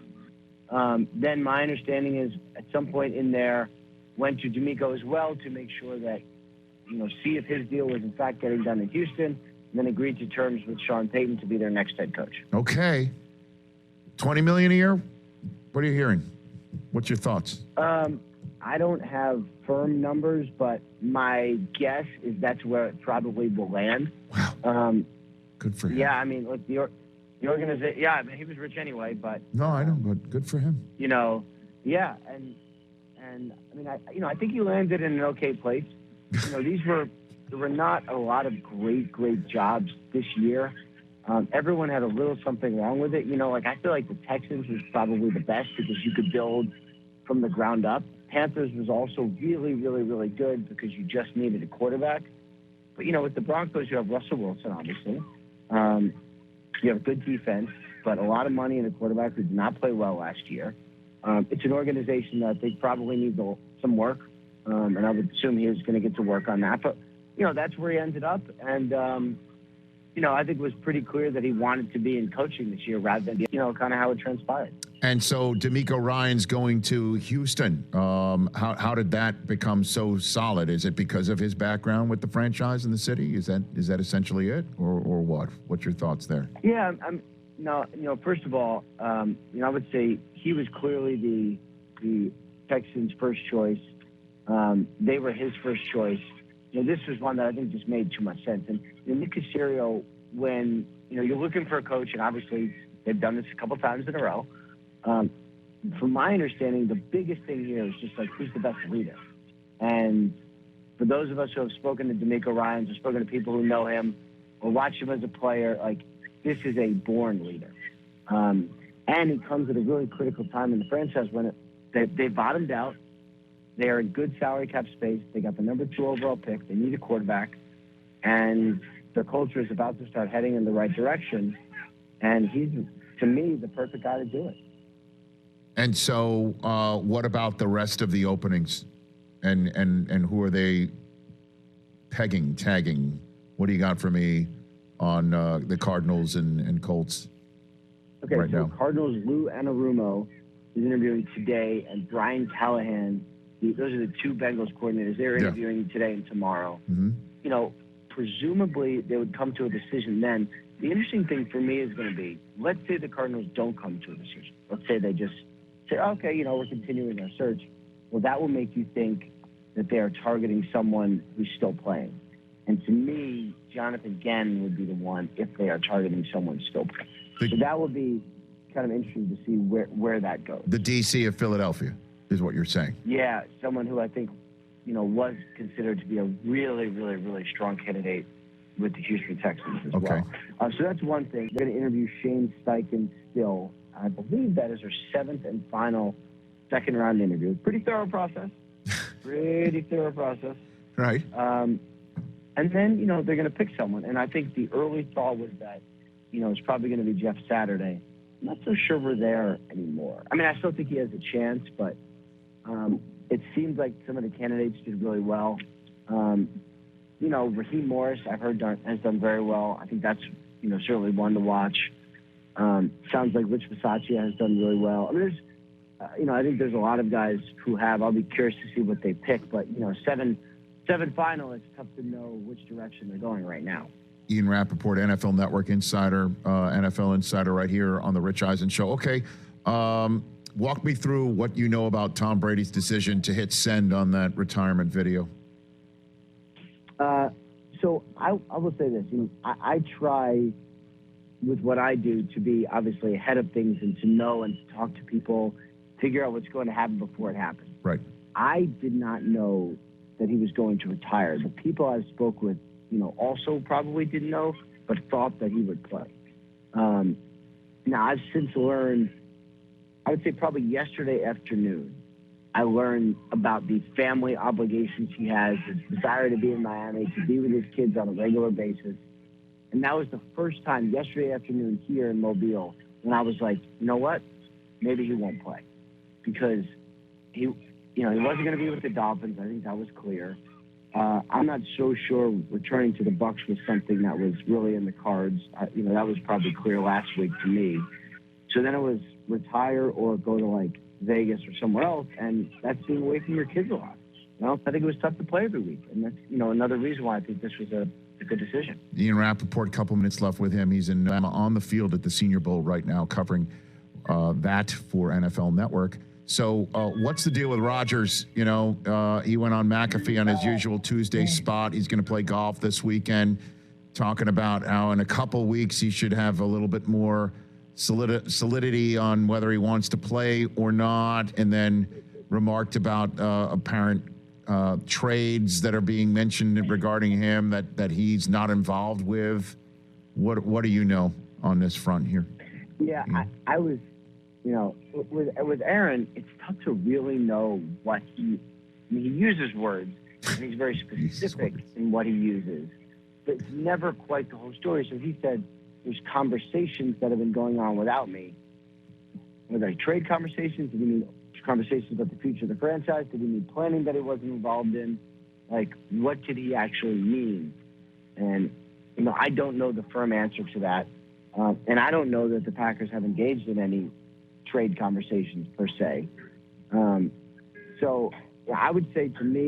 Then my understanding is at some point in there went to DeMeco as well to make sure that, see if his deal was in fact getting done in Houston, and then agreed to terms with Sean Payton to be their next head coach. Okay. $20 million a year? What are you hearing? What's your thoughts? I don't have firm numbers, but my guess is that's where it probably will land. Wow. Good for him. Yeah, I mean, look, the organization, yeah, I mean, he was rich anyway, but... No, I know, but good for him. Yeah, and I mean, I think he landed in an okay place. There were not a lot of great jobs this year. Everyone had a little something wrong with it. I feel like the Texans was probably the best because you could build from the ground up. Panthers was also really, really, really good because you just needed a quarterback. But, with the Broncos, you have Russell Wilson, obviously. You have good defense, but a lot of money in a quarterback who did not play well last year. It's an organization that I think probably needs some work, and I would assume he is going to get to work on that. But, that's where he ended up. And, I think it was pretty clear that he wanted to be in coaching this year rather than, kind of how it transpired. And so DeMeco Ryans going to Houston, how did that become so solid? Is it because of his background with the franchise in the city? Is that essentially it, or what? What's your thoughts there? Yeah, first of all, I would say he was clearly the Texans' first choice. They were his first choice. This was one that I think just made too much sense. And Nick Caserio, when you're looking for a coach, and obviously they've done this a couple times in a row. From my understanding, the biggest thing here is just like who's the best leader. And for those of us who have spoken to DeMeco Ryans or spoken to people who know him or watch him as a player, like this is a born leader. And he comes at a really critical time in the franchise when they bottomed out. They are in good salary cap space. They got the number 2 overall pick. They need a quarterback. And their culture is about to start heading in the right direction. And he's, to me, the perfect guy to do it. And so what about the rest of the openings? And who are they tagging? What do you got for me on the Cardinals and Colts? Okay, right so now? Cardinals, Lou Anarumo is interviewing today, and Brian Callahan, those are the 2 Bengals coordinators. They're interviewing today and tomorrow. Mm-hmm. Presumably they would come to a decision then. The interesting thing for me is going to be, let's say the Cardinals don't come to a decision. Let's say they just say, okay, we're continuing our search. Well, that will make you think that they are targeting someone who's still playing. And to me, Jonathan Gannon would be the one if they are targeting someone still playing. So that will be kind of interesting to see where that goes. The DC of Philadelphia is what you're saying. Yeah, someone who I think, was considered to be a really, really, really strong candidate with the Houston Texans as well. So that's one thing. They're going to interview Shane Steichen still. I believe that is their 7th and final second-round interview. Pretty thorough process. Right. And then, they're going to pick someone. And I think the early thought was that, it's probably going to be Jeff Saturday. I'm not so sure we're there anymore. I mean, I still think he has a chance, but it seems like some of the candidates did really well. Raheem Morris, I've heard has done very well. I think that's, certainly one to watch. Sounds like Rich Bisaccia has done really well. I mean, I think there's a lot of guys who have. I'll be curious to see what they pick, but, 7 final, it's tough to know which direction they're going right now. Ian Rappaport, NFL Network Insider, NFL Insider right here on the Rich Eisen Show. Okay, walk me through what you know about Tom Brady's decision to hit send on that retirement video. So I will say this. I try with what I do to be obviously ahead of things and to know and to talk to people, figure out what's going to happen before it happens. Right. I did not know that he was going to retire. The people I spoke with, also probably didn't know, but thought that he would play. Now, I've since learned, I would say probably yesterday afternoon, I learned about the family obligations he has, his desire to be in Miami, to be with his kids on a regular basis. And that was the first time yesterday afternoon here in Mobile when I was like, you know what? Maybe he won't play. Because he wasn't going to be with the Dolphins. I think that was clear. I'm not so sure returning to the Bucs was something that was really in the cards. That was probably clear last week to me. So then it was retire or go to like Vegas or somewhere else, and that's being away from your kids a lot. I think it was tough to play every week, and that's another reason why I think this was a good decision. Ian Rappaport, couple minutes left with him. He's on the field at the Senior Bowl right now, covering that for NFL Network. So what's the deal with Rodgers? He went on McAfee on his usual Tuesday spot. He's going to play golf this weekend, talking about how in a couple weeks he should have a little bit more solidity on whether he wants to play or not, and then remarked about apparent trades that are being mentioned regarding him that he's not involved with. What do you know on this front here? Yeah, I was, with Aaron, it's tough to really know what he uses words, and he's very specific in what he uses, but it's never quite the whole story. So he said, there's conversations that have been going on without me. Were they trade conversations? Did he mean conversations about the future of the franchise? Did he mean planning that he wasn't involved in? Like, what did he actually mean? And, I don't know the firm answer to that. And I don't know that the Packers have engaged in any trade conversations per se. So I would say to me,